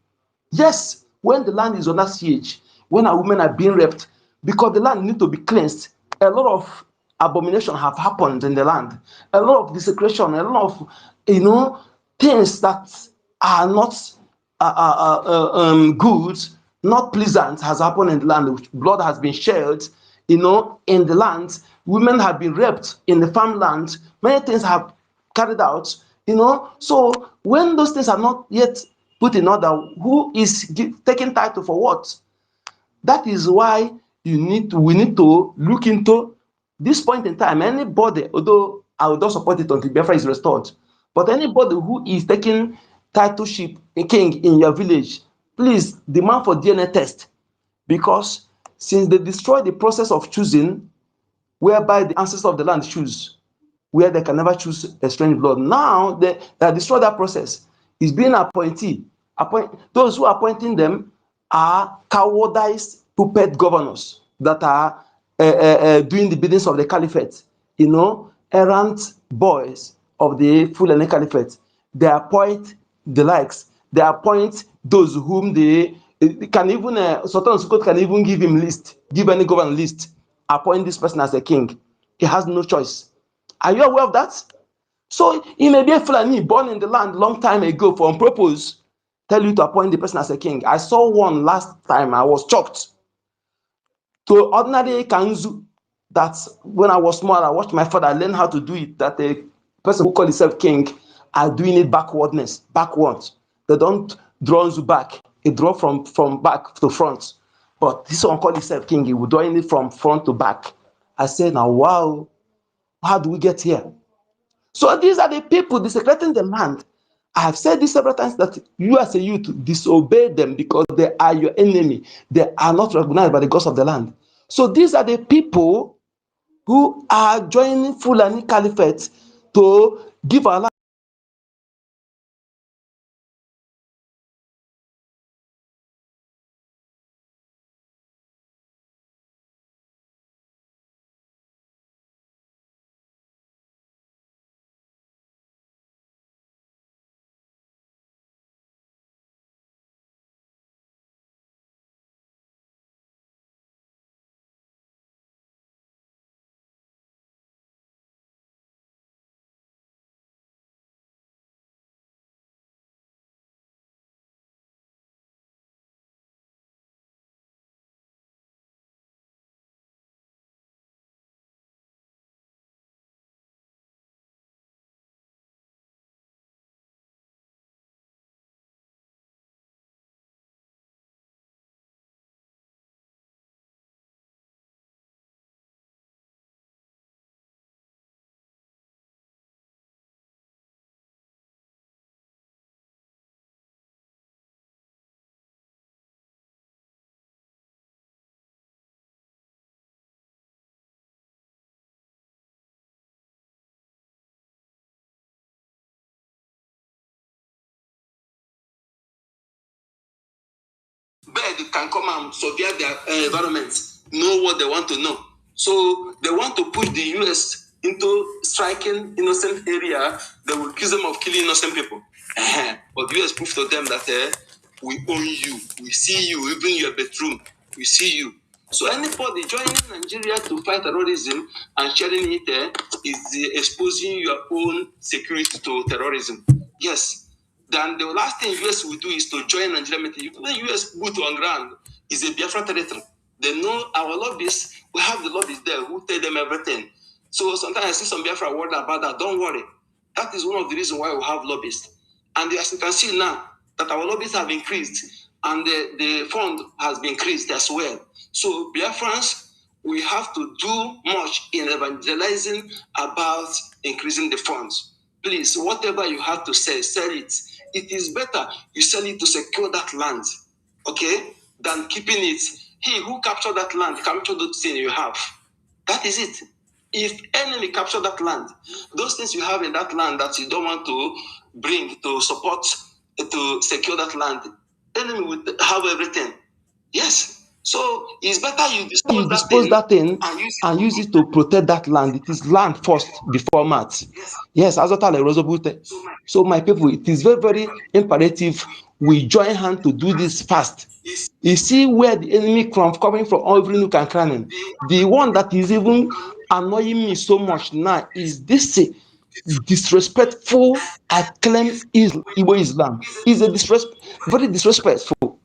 Yes, when the land is under siege, when our women are being raped, because the land need to be cleansed, a lot of abomination have happened in the land. A lot of desecration, a lot of things that are not good, not pleasant has happened in the land. Blood has been shed, in the land. Women have been raped in the farmland. Many things have carried out, So when those things are not yet put in order, who is taking title for what? That is why we need to look into this point in time. Anybody, although I will not support it until Biafra is restored, but anybody who is taking titleship, a king in your village, please demand for DNA test, because since they destroyed the process of choosing, whereby the ancestors of the land choose, where they can never choose a strange blood. Now they destroy that process. It's being appointee. Those who are appointing them are cowardized puppet governors that are doing the biddings of the caliphate. Errant boys of the Fulani Caliphate. They appoint the likes. They appoint those whom they can even Sultan Sukot can even give any governor list, appoint this person as a king. He has no choice. Are you aware of that? So he may be a Fulani born in the land long time ago for on purpose, tell you to appoint the person as a king. I saw one last time. I was shocked. To ordinary Kanzu, that when I was small, I watched my father learn how to do it, that a person who call himself king are doing it backwards. They don't draw Nzu back. They draw from back to front. But this one call himself king, he will drawing it from front to back. I said, now, wow, how do we get here? So these are the people desecrating the land. I have said this several times, that you as a youth disobey them because they are your enemy. They are not recognized by the gods of the land. So these are the people who are joining Fulani Caliphate to give our life outside can come and survey their environment, know what they want to know. So they want to push the US into striking innocent area. They will accuse them of killing innocent people. But the US prove to them that we own you, we see you, even in your bedroom, we see you. So anybody joining Nigeria to fight terrorism and sharing it is exposing your own security to terrorism. Yes. Then the last thing US will do is to join Nigeria military. When US boot on ground is a BIAFRA territory. They know our lobbyists. We have the lobbyists there who tell them everything. So sometimes I see some BIAFRA worried about that. Don't worry. That is one of the reasons why we have lobbyists. And as you can see now, that our lobbyists have increased and the fund has been increased as well. So Biafrans, we have to do much in evangelizing about increasing the funds. Please, whatever you have to say, sell it. It is better you sell it to secure that land, okay, than keeping it. He who captured that land, captured the thing you have. That is it. If enemy capture that land, those things you have in that land that you don't want to bring to support, to secure that land, enemy will have everything. Yes. So it's better you dispose that thing and use it to protect that land. It is land first before math. Yes, so my people, it is very, very imperative we join hands to do this fast. You see where the enemy coming from every nook and cranny. The one that is even annoying me so much now is this disrespectful acclaim Igbo Islam. Is a very disrespectful.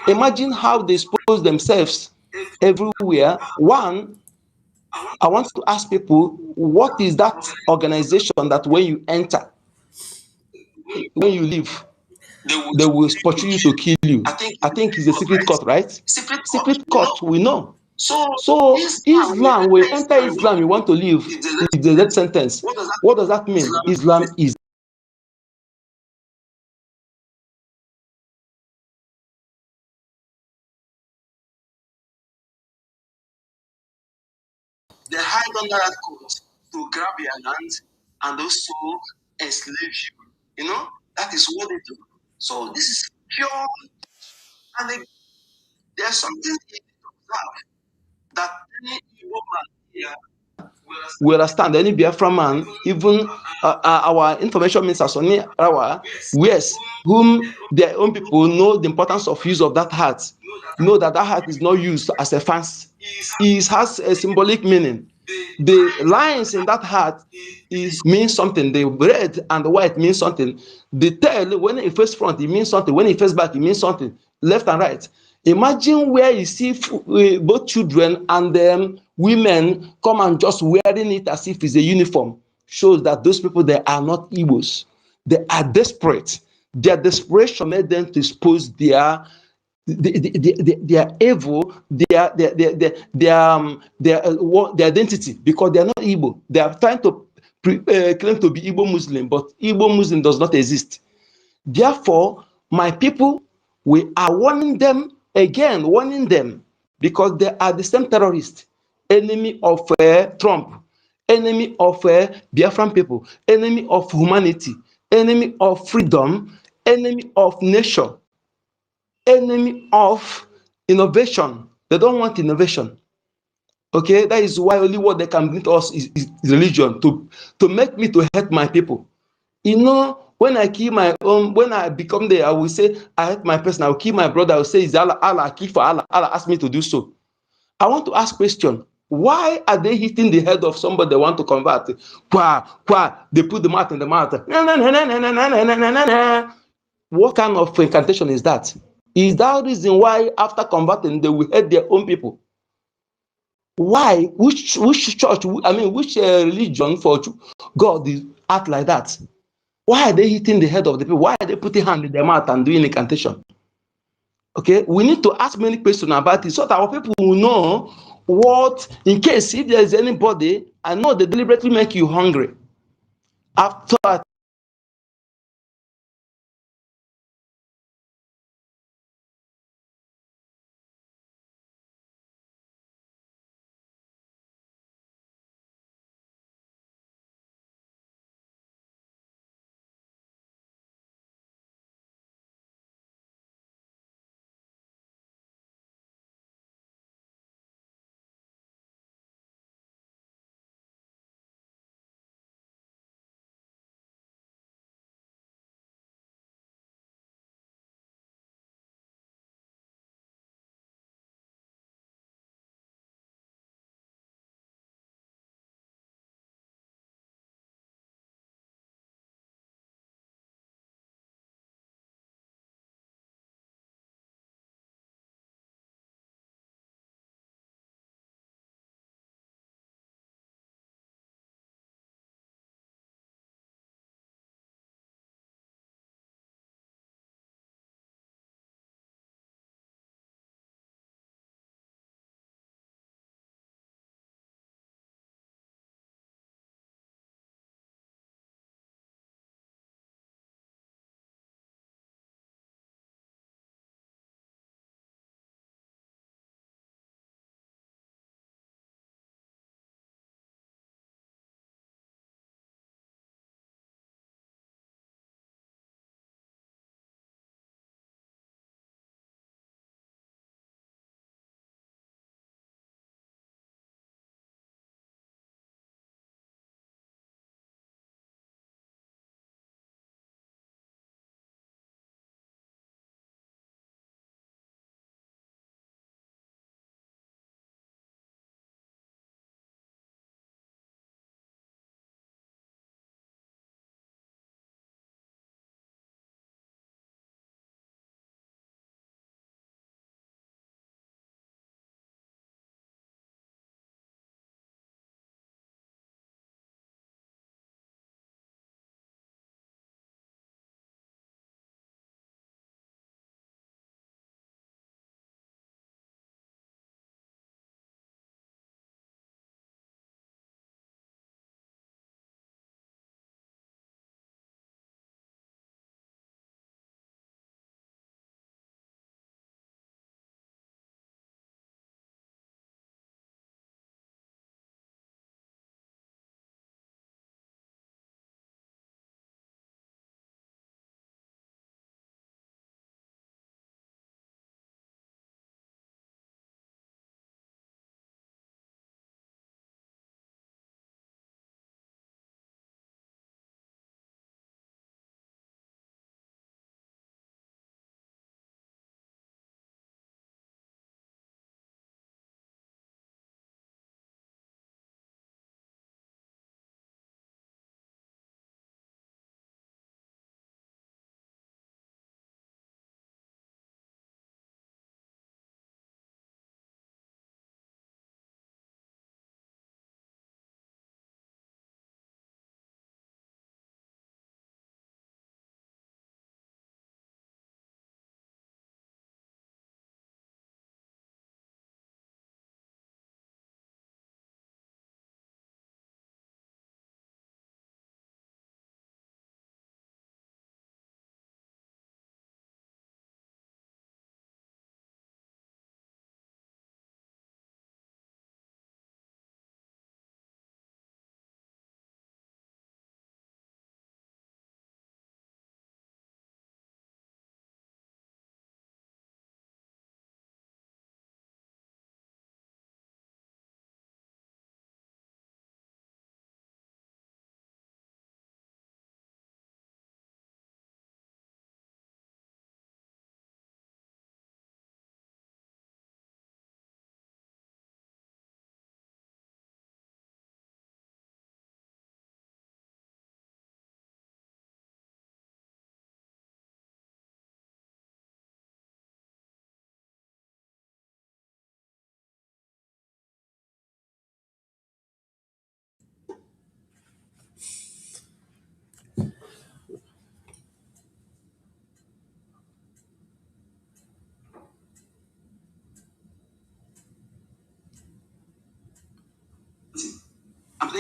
Imagine how they expose themselves everywhere. One, I want to ask people, what is that organization that when you enter, when you leave, they will pursue you to kill you? I think it's a secret court, right? Secret court, we know. So Islam, when you enter Islam, you want to leave, it's the death sentence. What does that mean? Islam is they hide under that coat to grab your land and also enslave you. You know, that is what they do. So this is pure, and there's something you need to observe that any Igbo man here we understand any Biafra man, even our information minister Sonny Rawa, yes, whom their own people know the importance of use of that heart, know that that heart is not used as a fancy. It has a symbolic meaning. The lines in that heart means something. The red and the white means something. The tail, when it face front, it means something. When it face back, it means something. Left and right. Imagine where you see both children and women come and just wearing it as if it's a uniform. Shows that those people, they are not Igbos. They are desperate. Their desperation made them to expose their evil, their identity, because they are not Igbo. They are trying to claim to be Igbo Muslim, but Igbo Muslim does not exist. Therefore, my people, we are warning them again, warning them, because they are the same terrorists, enemy of Trump, enemy of Biafran people, enemy of humanity, enemy of freedom, enemy of nation, enemy of innovation. They don't want innovation. Okay, that is why only what they can bring to us is religion, to make me to hate my people. You know, when I kill my own, when I become there, I will say, I hate my person, I will kill my brother, I will say, it's Allah, Allah, I kill for Allah, Allah asked me to do so. I want to ask question, why are they hitting the head of somebody they want to convert? They put the mouth in the mouth. What kind of incantation is that? Is that reason why after converting, they will hate their own people? Why? Which church, which religion for God is act like that? Why are they hitting the head of the people? Why are they putting hand in their mouth and doing incantation? Okay, we need to ask many questions about it so that our people will know what, in case if there is anybody, I know they deliberately make you hungry. After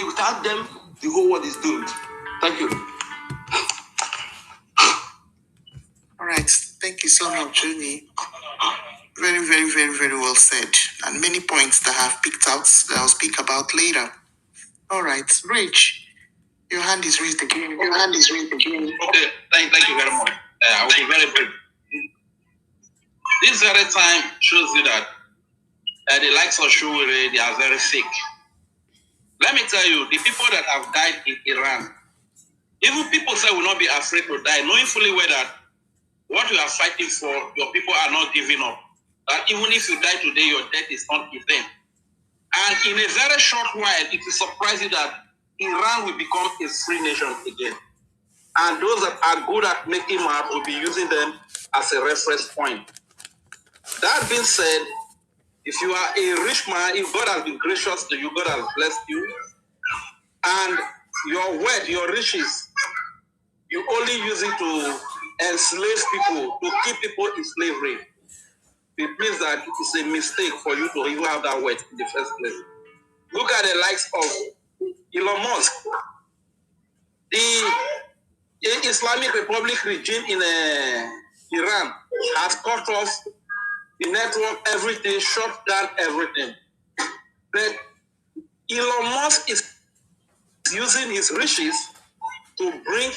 without them, the whole world is doomed. Thank you. All right. Thank you so much, Juni. Very, very, very, very well said. And many points that I have picked out that I'll speak about later. All right. Rich, your hand is raised again. Your hand is raised again. Okay, thank you very much. I will be very brief. This very time shows you that the likes of Shuri, they are very sick. Let me tell you, the people that have died in Iran, even people say will not be afraid to die, knowing fully well that what you are fighting for, your people are not giving up. That even if you die today, your death is not with them. And in a very short while, it is surprising that Iran will become a free nation again. And those that are good at making math will be using them as a reference point. That being said, if you are a rich man, if God has been gracious to you, God has blessed you, and your wealth, your riches, you only use it to enslave people, to keep people in slavery, it means that it is a mistake for you to even have that wealth in the first place. Look at the likes of Elon Musk. The Islamic Republic regime in Iran has cut off the network, everything, shut down everything. But Elon Musk is using his riches to bring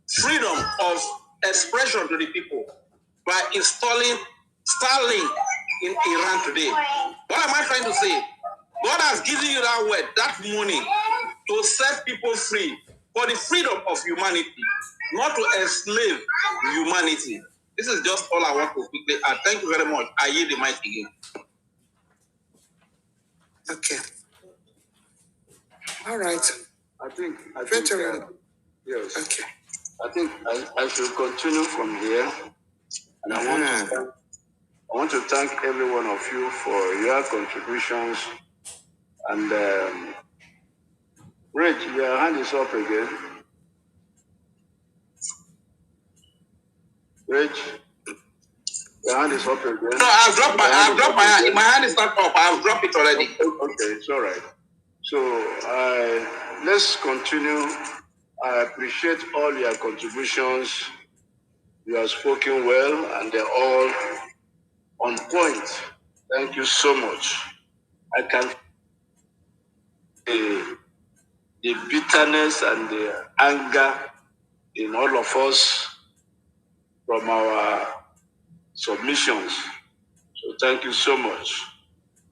freedom of expression to the people by installing Starlink in Iran today. What am I trying to say? God has given you that word, that money, to set people free for the freedom of humanity, not to enslave humanity. This is just all I want to quickly add. Thank you very much. I yield the mic again. Okay. All right. I think Veteran. yes. Okay. I think I should continue from here, and I want to thank every one of you for your contributions. And Rich, your hand is up again. Rich, your hand is up again. No, I've dropped my hand. My hand is not up. I've dropped it already. Okay, it's all right. So let's continue. I appreciate all your contributions. You have spoken well, and they're all on point. Thank you so much. I can feel the bitterness and the anger in all of us from our submissions. So thank you so much.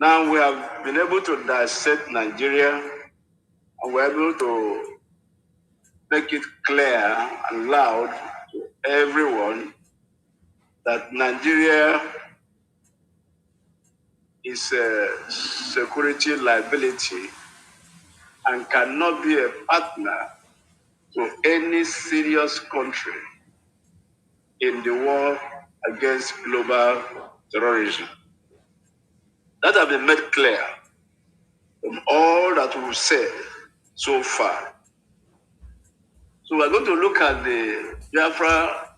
Now we have been able to dissect Nigeria, and we're able to make it clear and loud to everyone that Nigeria is a security liability and cannot be a partner to any serious country in the war against global terrorism. That has been made clear from all that we've said so far. So we're going to look at the BIAFRA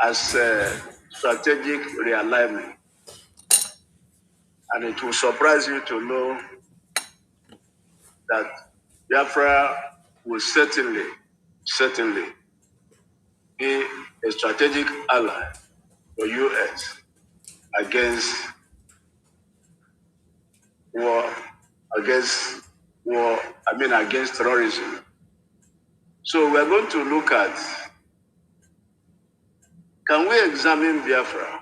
as a strategic realignment. And it will surprise you to know that BIAFRA will certainly be a strategic ally for U.S. against terrorism. So we're going to look at, can we examine Biafra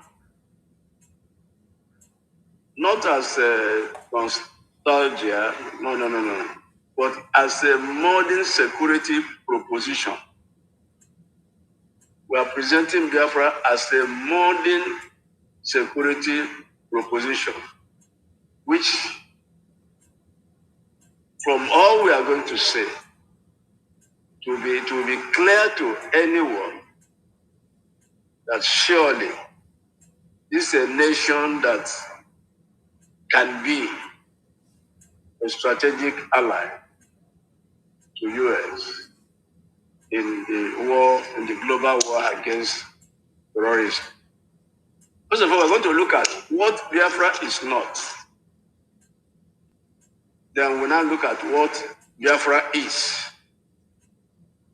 not as a nostalgia, no, but as a modern security proposition. We are presenting Biafra as a modern security proposition, which from all we are going to say, to be clear to anyone that surely this is a nation that can be a strategic ally to U.S. in the global war against terrorism. First of all, we're going to look at what Biafra is not. then we now look at what Biafra is.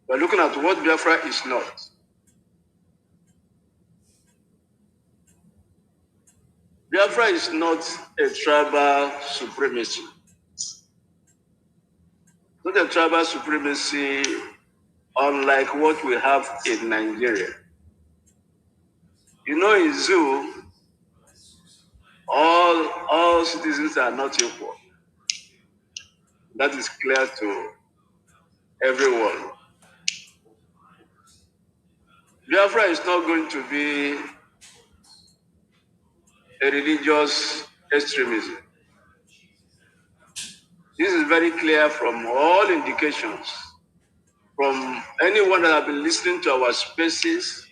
We're looking at what Biafra is not. Biafra is not a tribal supremacy. Not a tribal supremacy unlike what we have in Nigeria. You know, in zoo, all citizens are not equal. That is clear to everyone. Biafra is not going to be a religious extremism. This is very clear from all indications, from anyone that have been listening to our spaces,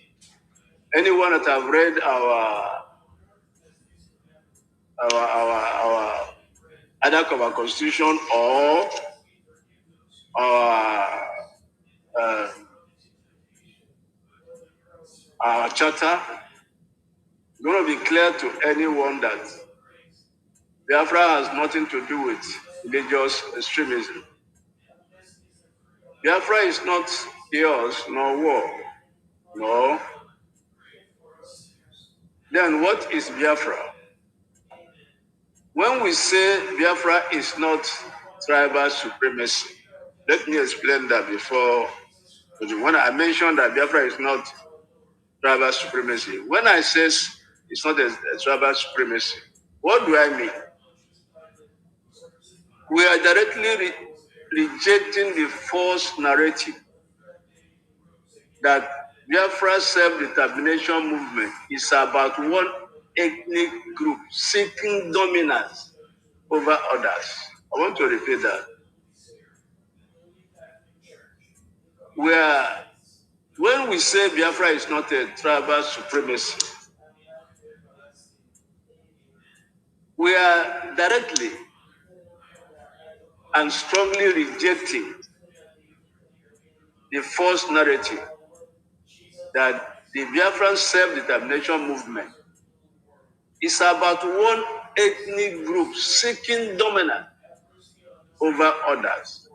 anyone that have read our either our constitution or our charter. It's going to be clear to anyone that Biafra has nothing to do with religious extremism. Biafra is not chaos nor war. No. Then what is Biafra? When we say Biafra is not tribal supremacy, let me explain that before. When I mentioned that Biafra is not tribal supremacy, when I say it's not a tribal supremacy, what do I mean? We are directly rejecting the false narrative that Biafra self-determination movement is about one ethnic group seeking dominance over others. I want to repeat that. When we say Biafra is not a tribal supremacy, we are directly and strongly rejecting the false narrative that the Biafran self-determination movement is about one ethnic group seeking dominance over others.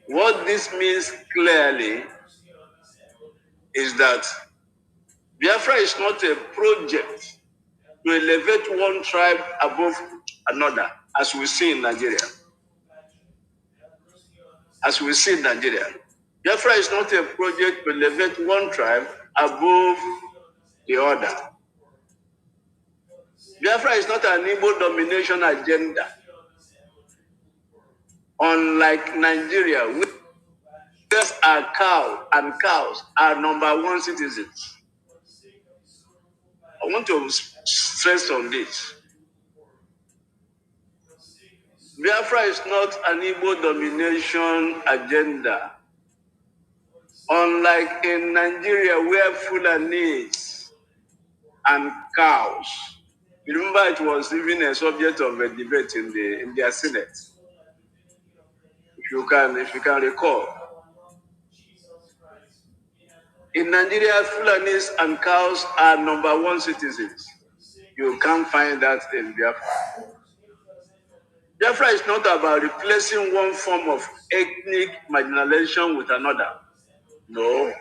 What this means clearly is that Biafra is not a project to elevate one tribe above another, as we see in Nigeria. As we see in Nigeria. Biafra is not a project to elevate one tribe above the other. Biafra is not an Igbo domination agenda. Unlike Nigeria, we are cows, and cows are number one citizens. I want to stress on this. Biafra is not an Igbo domination agenda. Unlike in Nigeria, where Fulanis and cows, remember it was even a subject of a debate in their Senate. If you can recall. In Nigeria, Fulanis and cows are number one citizens. You can't find that in Biafra. Biafra is not about replacing one form of ethnic marginalization with another. No.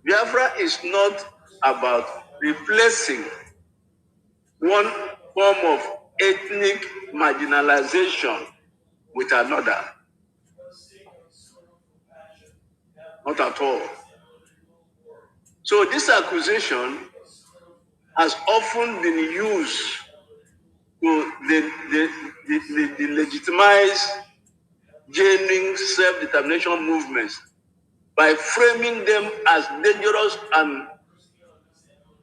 Biafra is not about replacing one form of ethnic marginalization with another. Not at all. So this accusation has often been used to legitimize genuine self-determination movements by framing them as dangerous and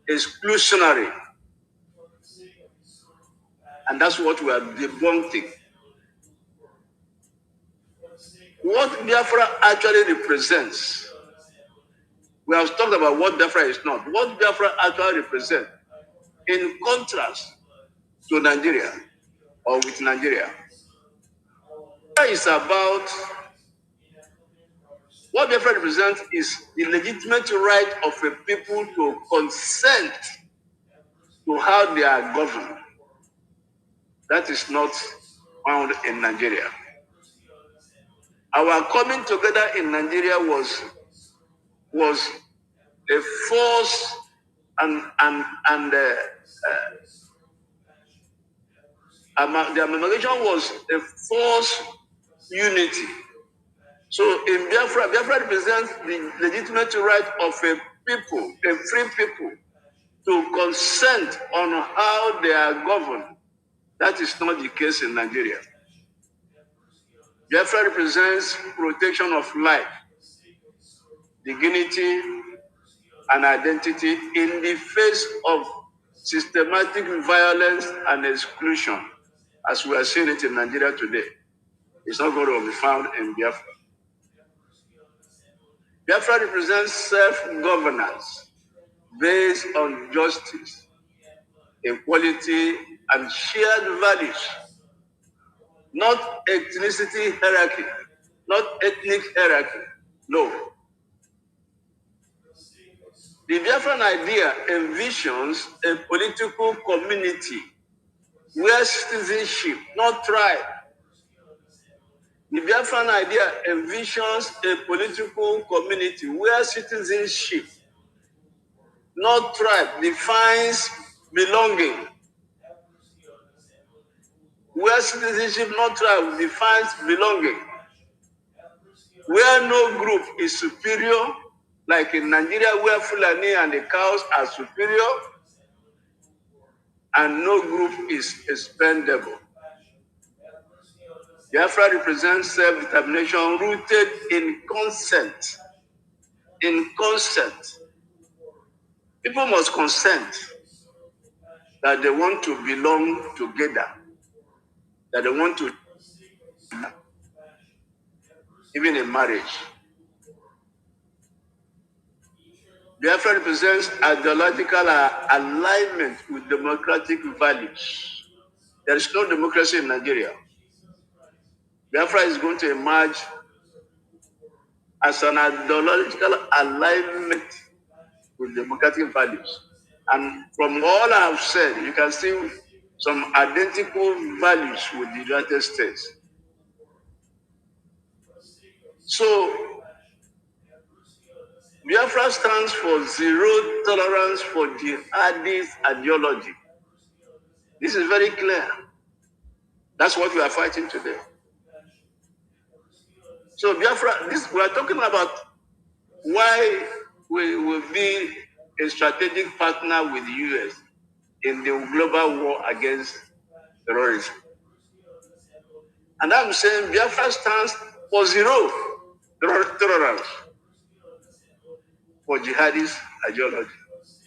exclusionary. And that's what we are debunking. What Biafra actually represents, we have talked about what Biafra is not. What Biafra actually represents, in contrast to Nigeria, or with Nigeria, is about what Biafra represents is the legitimate right of a people to consent to how they are governed. That is not found in Nigeria. Our coming together in Nigeria was a force and the amalgamation was a force unity. So in Biafra, Biafra represents the legitimate right of a people, a free people, to consent on how they are governed. That is not the case in Nigeria. Biafra represents protection of life, dignity, and identity in the face of systematic violence and exclusion, as we are seeing it in Nigeria today. It's not going to be found in Biafra. Biafra represents self-governance based on justice, equality, and shared values, not ethnicity hierarchy, not ethnic hierarchy. No. The Biafran idea envisions a political community where citizenship, not tribe. The Biafran idea envisions a political community where citizenship, not tribe, defines belonging. Where citizenship, not tribe, defines belonging. Where no group is superior, like in Nigeria where Fulani and the cows are superior, and no group is expendable. Biafra represents self-determination rooted in consent. In consent. People must consent that they want to belong together, that they want to, even in marriage. Biafra represents ideological alignment with democratic values. There is no democracy in Nigeria. Biafra is going to emerge as an ideological alignment with democratic values. And from all I have said, you can see some identical values with the United States. So, Biafra stands for zero tolerance for jihadist ideology. This is very clear. That's what we are fighting today. So Biafra, we are talking about why we will be a strategic partner with the US in the global war against terrorism. And I'm saying Biafra stands for zero tolerance for jihadist ideology.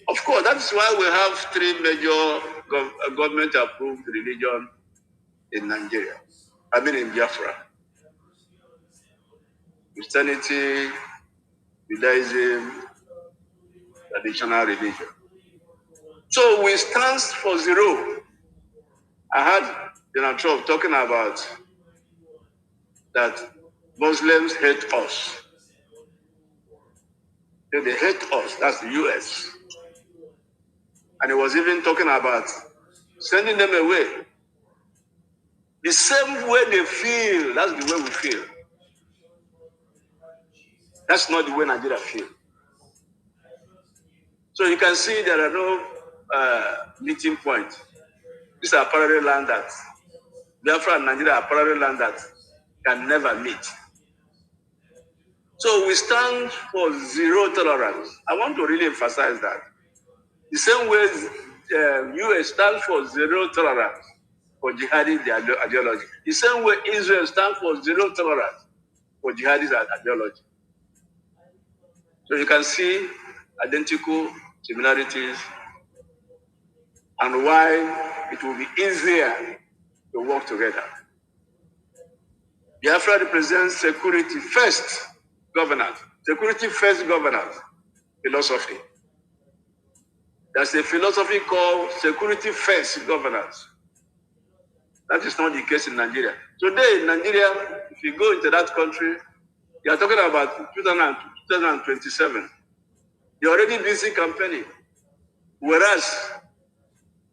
Of course, that's why we have three major government-approved religions in Nigeria. I mean in Biafra. Christianity, Judaism, traditional religion. So we stand for zero. I heard Donald Trump talking about that Muslims hate us. They hate us, that's the US. And he was even talking about sending them away. The same way they feel, that's the way we feel. That's not the way Nigeria feels. So you can see there are no meeting points. These are parallel lands that Biafra and Nigeria are parallel lands that can never meet. So we stand for zero tolerance. I want to really emphasize that. The same way US stands for zero tolerance for jihadist ideology. The same way Israel stands for zero tolerance for jihadist ideology. So you can see identical similarities and why it will be easier to work together. Biafra represents security first governance, security first governance philosophy. There's a philosophy called security first governance. That is not the case in Nigeria. Today in Nigeria, if you go into that country, you are talking about 2027. You're already busy campaigning, whereas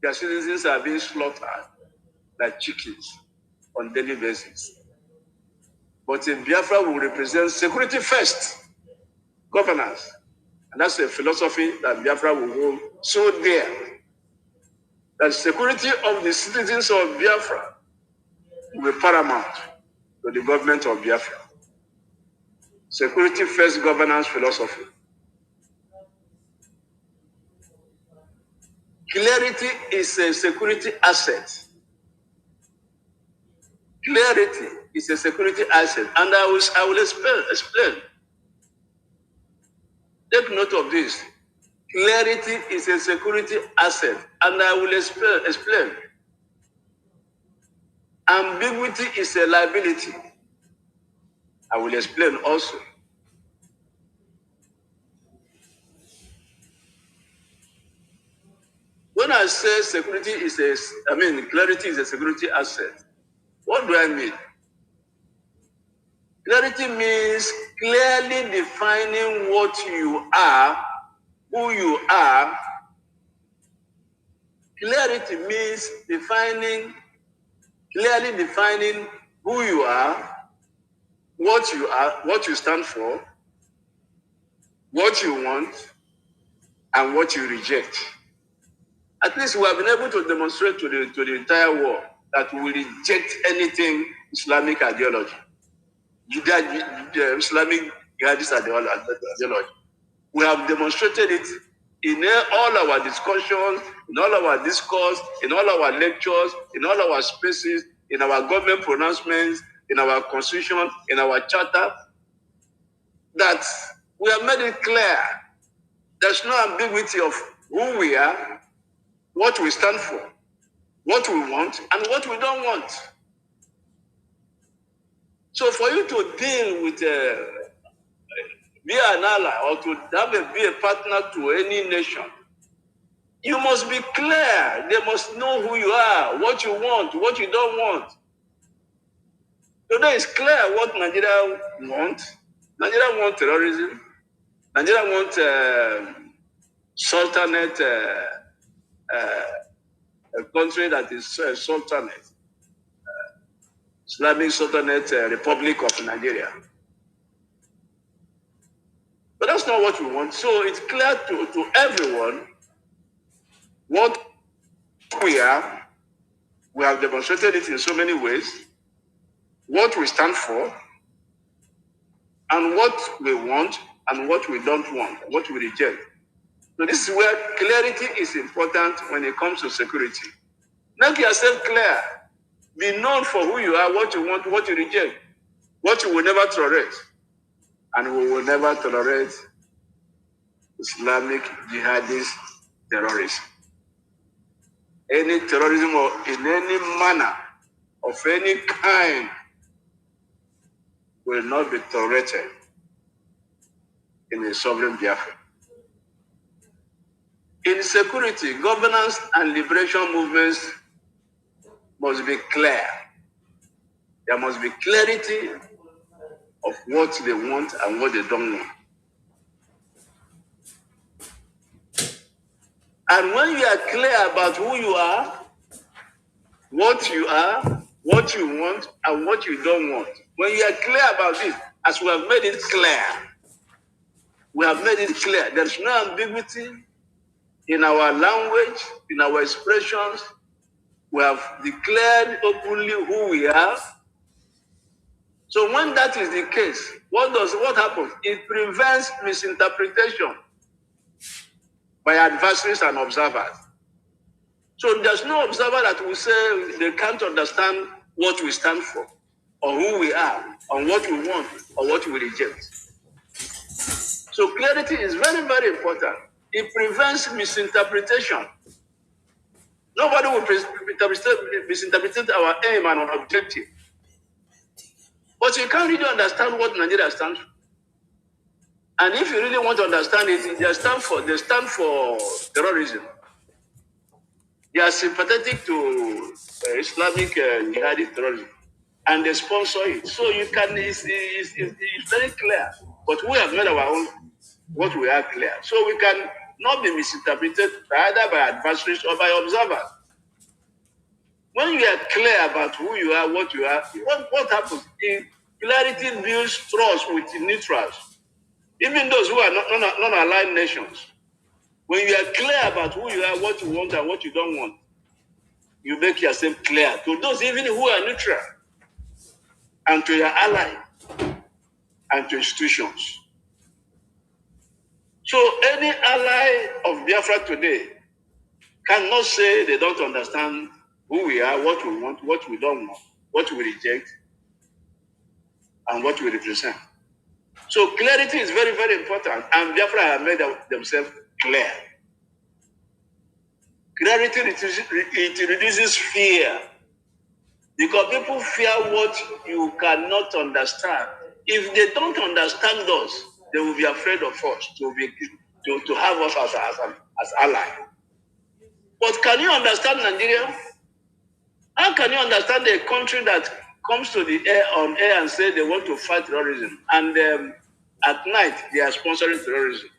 their citizens are being slaughtered. like chickens on daily basis. But in Biafra, we represent security first, governance. And that's a philosophy that Biafra will hold so dear. That security of the citizens of Biafra will be paramount to the government of Biafra. Security first governance philosophy. Clarity is a security asset. Clarity is a security asset. And I will explain. Take note of this. Clarity is a security asset. And I will explain. Ambiguity is a liability. I will explain also. When I say clarity is a security asset, what do I mean? Clarity means clearly defining what you are, who you are. Clarity means clearly defining who you are, what you stand for, what you want, and what you reject. At least we have been able to demonstrate to the entire world that we will reject anything Islamic ideology. Islamic jihadist ideology. We have demonstrated it in all our discussions, in all our discourse, in all our lectures, in all our spaces, in our government pronouncements, in our constitution, in our charter, that we have made it clear. There's no ambiguity of who we are, what we stand for, what we want, and what we don't want. So for you to deal with be an ally or to be a partner to any nation, you must be clear. They must know who you are, what you want, what you don't want. Today it's clear what Nigeria wants. Nigeria wants terrorism. Nigeria wants sultanate, a country that is sultanate, Islamic Sultanate Republic of Nigeria. But that's not what we want. So it's clear to everyone what we are. We have demonstrated it in so many ways. What we stand for, and what we want, and what we don't want, what we reject. So this is where clarity is important when it comes to security. Make yourself clear. Be known for who you are, what you want, what you reject, what you will never tolerate. And we will never tolerate Islamic jihadist terrorism. Any terrorism or in any manner of any kind will not be tolerated in a sovereign Biafra. In security, governance and liberation movements must be clear. There must be clarity of what they want and what they don't want. And when you are clear about who you are, what you want, and what you don't want, when you are clear about this, as we have made it clear, there's no ambiguity in our language, in our expressions. We have declared openly who we are. So when that is the case, what happens? It prevents misinterpretation by adversaries and observers. So there's no observer that will say they can't understand what we stand for, or who we are, or what we want, or what we reject. So clarity is very, very important. It prevents misinterpretation. Nobody will misinterpret our aim and our objective. But you can't really understand what Nigeria stands for. And if you really want to understand it, they stand for terrorism. They are sympathetic to Islamic jihadist terrorism, and they sponsor it. So you can, it's very clear. But we have made our own, what we are clear. So we can not be misinterpreted either by adversaries or by observers. When you you are clear about who you are, what you are, what happens? Clarity builds trust with neutrals, even those who are non-aligned nations. When you are clear about who you are, what you want, and what you don't want, you make yourself clear to those even who are neutral, and to your ally, and to institutions. So any ally of Biafra today cannot say they don't understand who we are, what we want, what we don't want, what we reject, and what we represent. So clarity is very, very important, and Biafra have made themselves clear. Clarity reduces fear, because people fear what you cannot understand. If they don't understand us, they will be afraid of us to have us as allies. But can you understand Nigeria? How can you understand a country that comes to the air on air and say they want to fight terrorism, and at night they are sponsoring terrorism?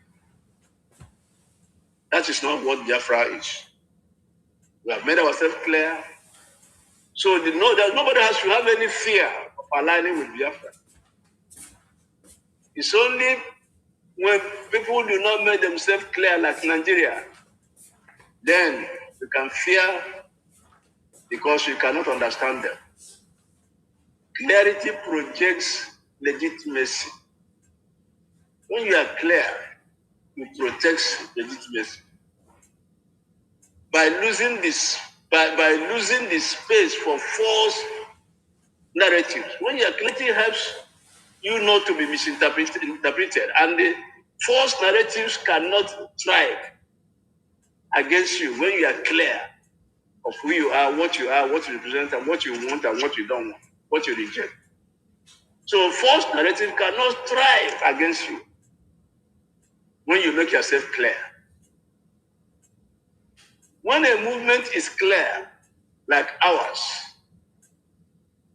That is not what Biafra is. We have made ourselves clear. So that nobody has to have any fear of aligning with Biafra. It's only when people do not make themselves clear like Nigeria, then you can fear because you cannot understand them. Clarity projects legitimacy. When you are clear, you protect legitimacy. By losing this, by losing the space for false narratives. When you are clear, it helps you not to be misinterpreted, and the false narratives cannot thrive against you when you are clear of who you are, what you represent, and what you want and what you don't want, what you reject. So false narrative cannot thrive against you when you make yourself clear. When a movement is clear, like ours,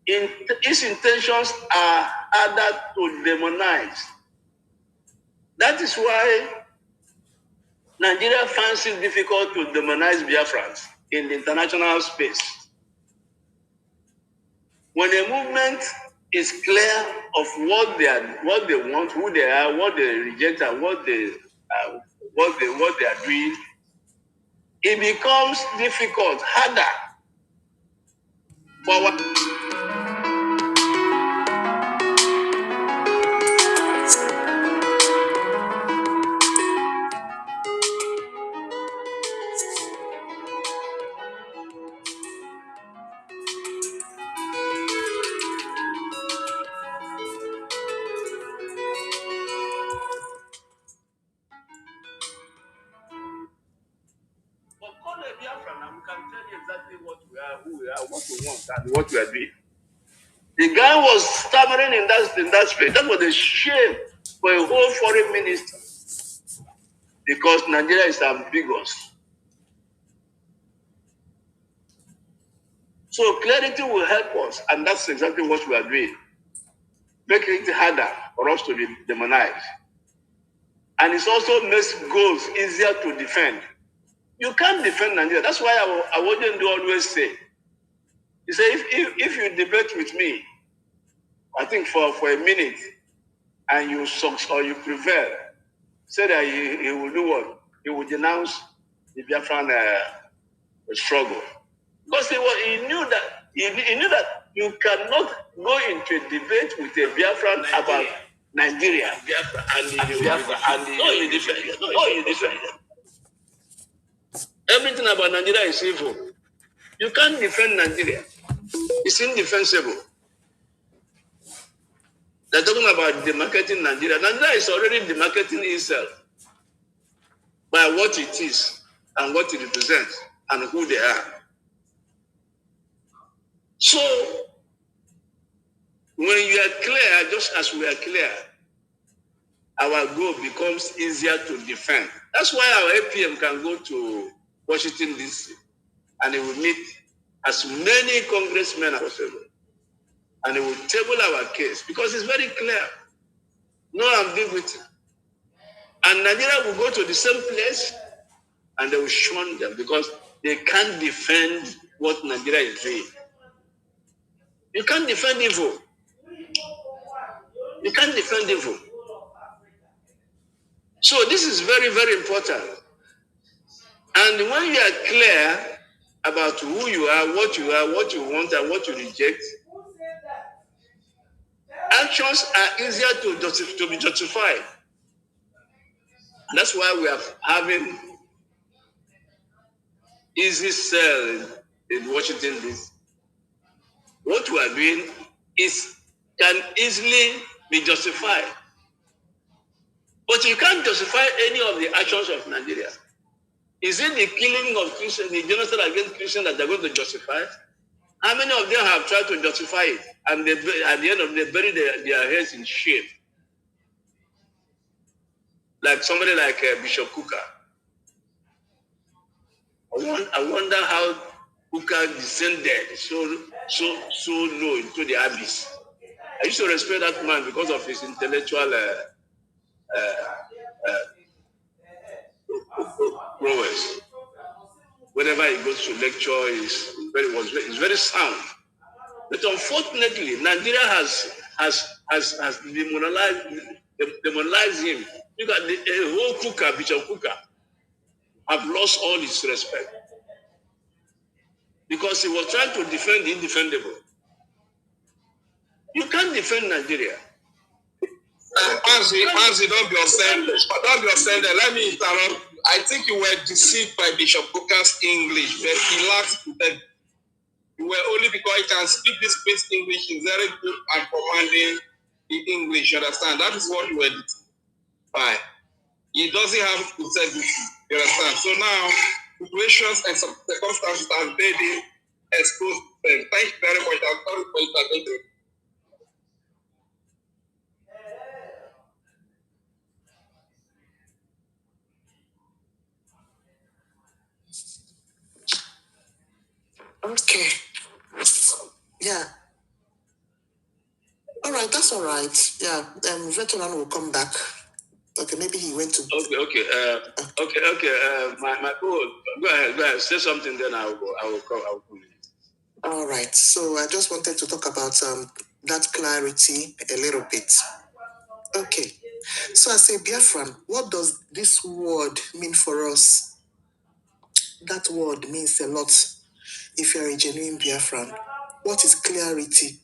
its intentions are harder to demonize. That is why Nigeria finds it difficult to demonize Biafrans in the international space. When a movement is clear of what they want, who they are, what they reject, and what they are doing, it becomes difficult, harder for our. But call a Biafran and we can tell you exactly what we are, who we are, what we want, and what we are doing. The guy was stammering in that space. That was a shame for a whole foreign minister, because Nigeria is ambiguous. So clarity will help us, and that's exactly what we are doing. Making it harder for us to be demonized. And it also makes goals easier to defend. You can't defend Nigeria. That's why I wouldn't always say. You say, if you debate with me, I think for a minute, and you succeed or you prevail, say that he will do what? He will denounce the Biafran struggle. Because he knew that you cannot go into a debate with a Biafran about Nigeria. Biafra and you defend. Everything about Nigeria is evil. You can't defend Nigeria. It's indefensible. They're talking about demarketing Nigeria. Nigeria is already demarketing itself by what it is and what it represents and who they are. So, when you are clear, just as we are clear, our goal becomes easier to defend. That's why our APM can go to Washington, D.C., and they will meet as many congressmen as possible. And they will table our case, because it's very clear. No ambiguity. And Nigeria will go to the same place, and they will shun them, because they can't defend what Nigeria is doing. You can't defend evil. You can't defend evil. So this is very, very important. And when you are clear about who you are, what you want, and what you reject, actions are easier to be justified. That's why we are having easy sell in Washington DC. What we are doing can easily be justified. But you can't justify any of the actions of Nigeria. Is it the killing of Christians, the genocide against Christians that they're going to justify? How many of them have tried to justify it? And they, at the end of the day, bury their heads in shame. Like somebody like Bishop Kuka. I wonder how Kuka descended so low into the abyss. I used to respect that man because of his intellectual prowess. Whenever he goes to lecture, he's very sound. But unfortunately, Nigeria has demonized him. Look at the whole Kuka, Bishop Kuka, have lost all his respect because he was trying to defend the indefendable. You can't defend Nigeria. Manzi, don't be offended. Don't be offended. Let me interrupt. I think you were deceived by Bishop Kuka's English, but he lacks integrity. You were only because he can speak this basic English. He's very good at commanding the English. You understand? That is what you were deceived by. He doesn't have integrity. You understand? So now, situations and circumstances have made him exposed to them. Thank you very much. I'm sorry for interrupting. Okay. Yeah. All right, that's all right. Yeah, veteran will come back. Okay, maybe he went to. Okay. My go ahead. Say something, then I will come in. All right. So I just wanted to talk about that clarity a little bit. Okay. So I say, Biafran, what does this word mean for us? That word means a lot if you're a genuine Biafran. What is clarity?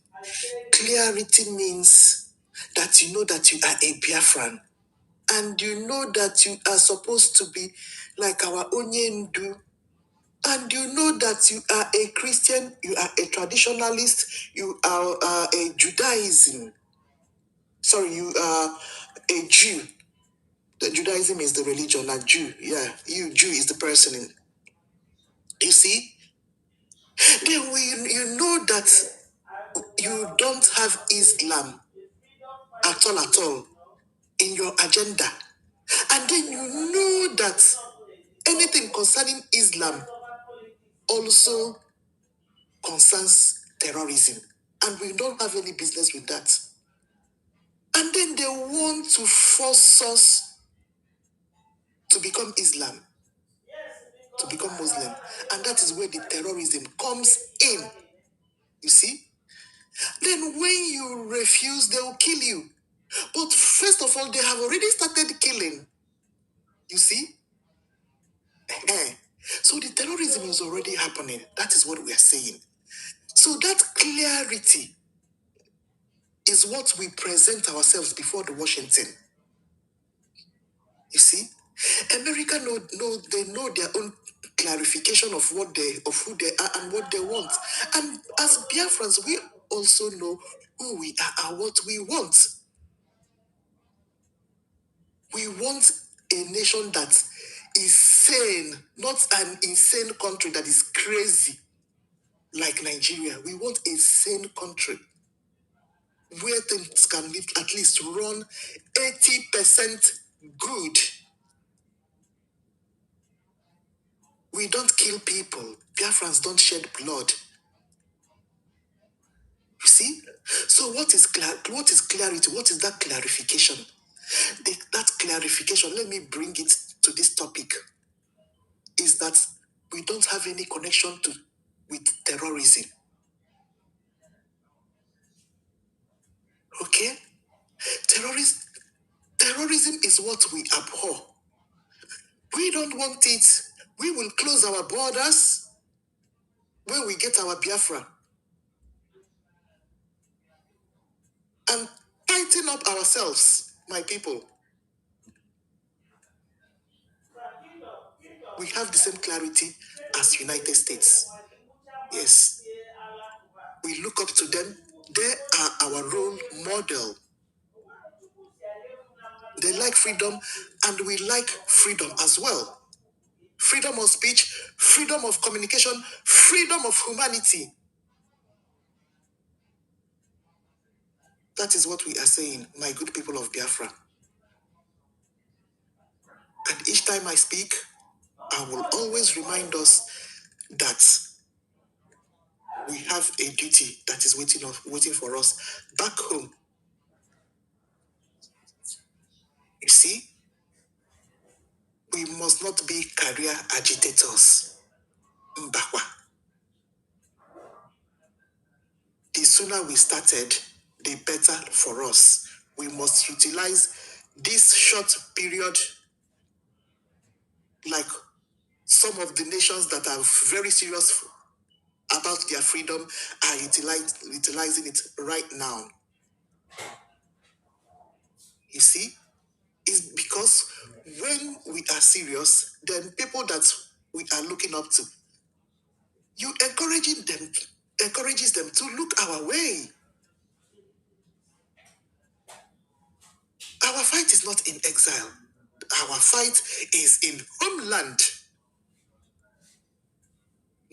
Clarity means that you know that you are a Biafran. And you know that you are supposed to be like our Onyendu. And you know that you are a Christian, you are a traditionalist, you are a Judaism. Sorry, you are a Jew. The Judaism is the religion, not Jew. Yeah, you Jew is the person. You see? Then you know that you don't have Islam at all in your agenda. And then you know that anything concerning Islam also concerns terrorism. And we don't have any business with that. And then they want to force us to become Islam, to become Muslim. And that is where the terrorism comes in. You see? Then when you refuse, they will kill you. But first of all, they have already started killing. You see? So the terrorism is already happening. That is what we are saying. So that clarity is what we present ourselves before the Washington. You see? America they know their own clarification of who they are and what they want. And as Biafrans, we also know who we are and what we want. We want a nation that is sane, not an insane country that is crazy like Nigeria. We want a sane country where things can at least run 80% good. We don't kill people. Biafrans don't shed blood. You see? So what is clarity? What is that clarification? That clarification, let me bring it to this topic, is that we don't have any connection with terrorism. Okay? Terrorism is what we abhor. We don't want it. We will close our borders when we get our Biafra and tighten up ourselves, my people. We have the same clarity as United States. Yes. We look up to them. They are our role model. They like freedom, and we like freedom as well. Freedom of speech, freedom of communication, freedom of humanity. That is what we are saying, my good people of Biafra. And each time I speak, I will always remind us that we have a duty that is waiting for us back home. You see, we must not be career agitators. Mbakwa. The sooner we started, the better for us. We must utilize this short period, like some of the nations that are very serious about their freedom are utilizing it right now. You see, it's because when we are serious, then people that we are looking up to, you encourages them to look our way. Our fight is not in exile. Our fight is in homeland.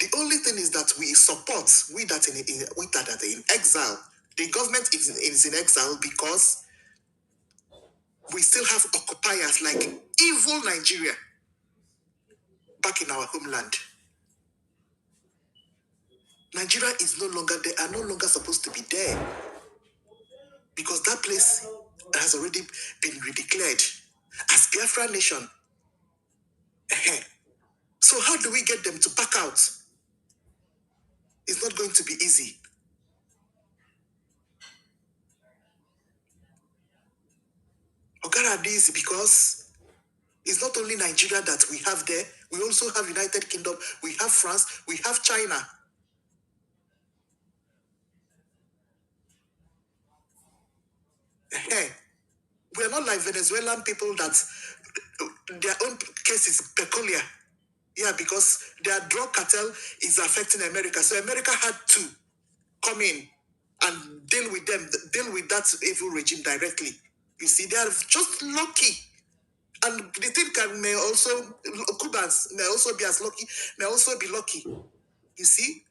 The only thing is that we support we that are in exile. The government is in exile because we still have occupiers like evil Nigeria back in our homeland. Nigeria is they are no longer supposed to be there because that place has already been redeclared as Biafra nation. So how do we get them to back out? It's not going to be easy. Ogara is because it's not only Nigeria that we have there, we also have United Kingdom, we have France, we have China. We are not like Venezuelan people that their own case is peculiar. Yeah, because their drug cartel is affecting America. So America had to come in and deal with that evil regime directly. You see, they are just lucky. And the thing Cubans may also be as lucky, may also be lucky. You see?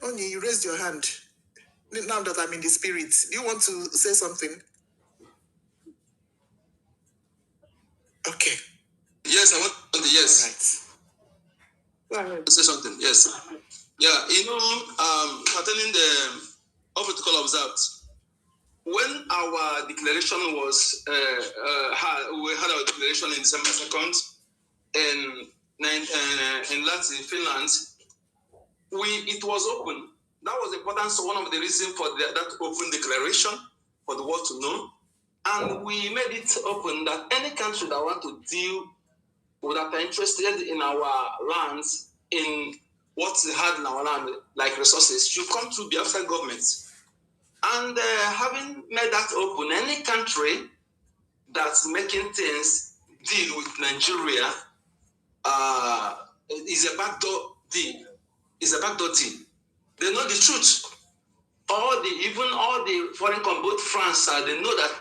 Onyi, you raised your hand. Now that I'm in the spirit, do you want to say something? Okay. Yes, I want to yes. All right. Go ahead. Say something. Yes. Yeah, pertaining the protocol observed, when our declaration was we had our declaration in December 2nd in Latin Finland, it was open. That was important. So one of the reasons for that open declaration for the world to know, and we made it open that any country that want to deal or that are interested in our lands, in what they had in our land, like resources, should come to Biafra government. And having made that open, any country that's making things deal with Nigeria is a backdoor deal. They know the truth. Even all the foreign companies, both France, they know that.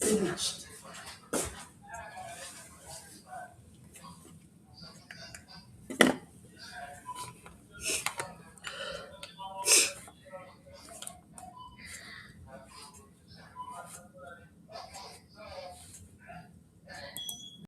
Finished.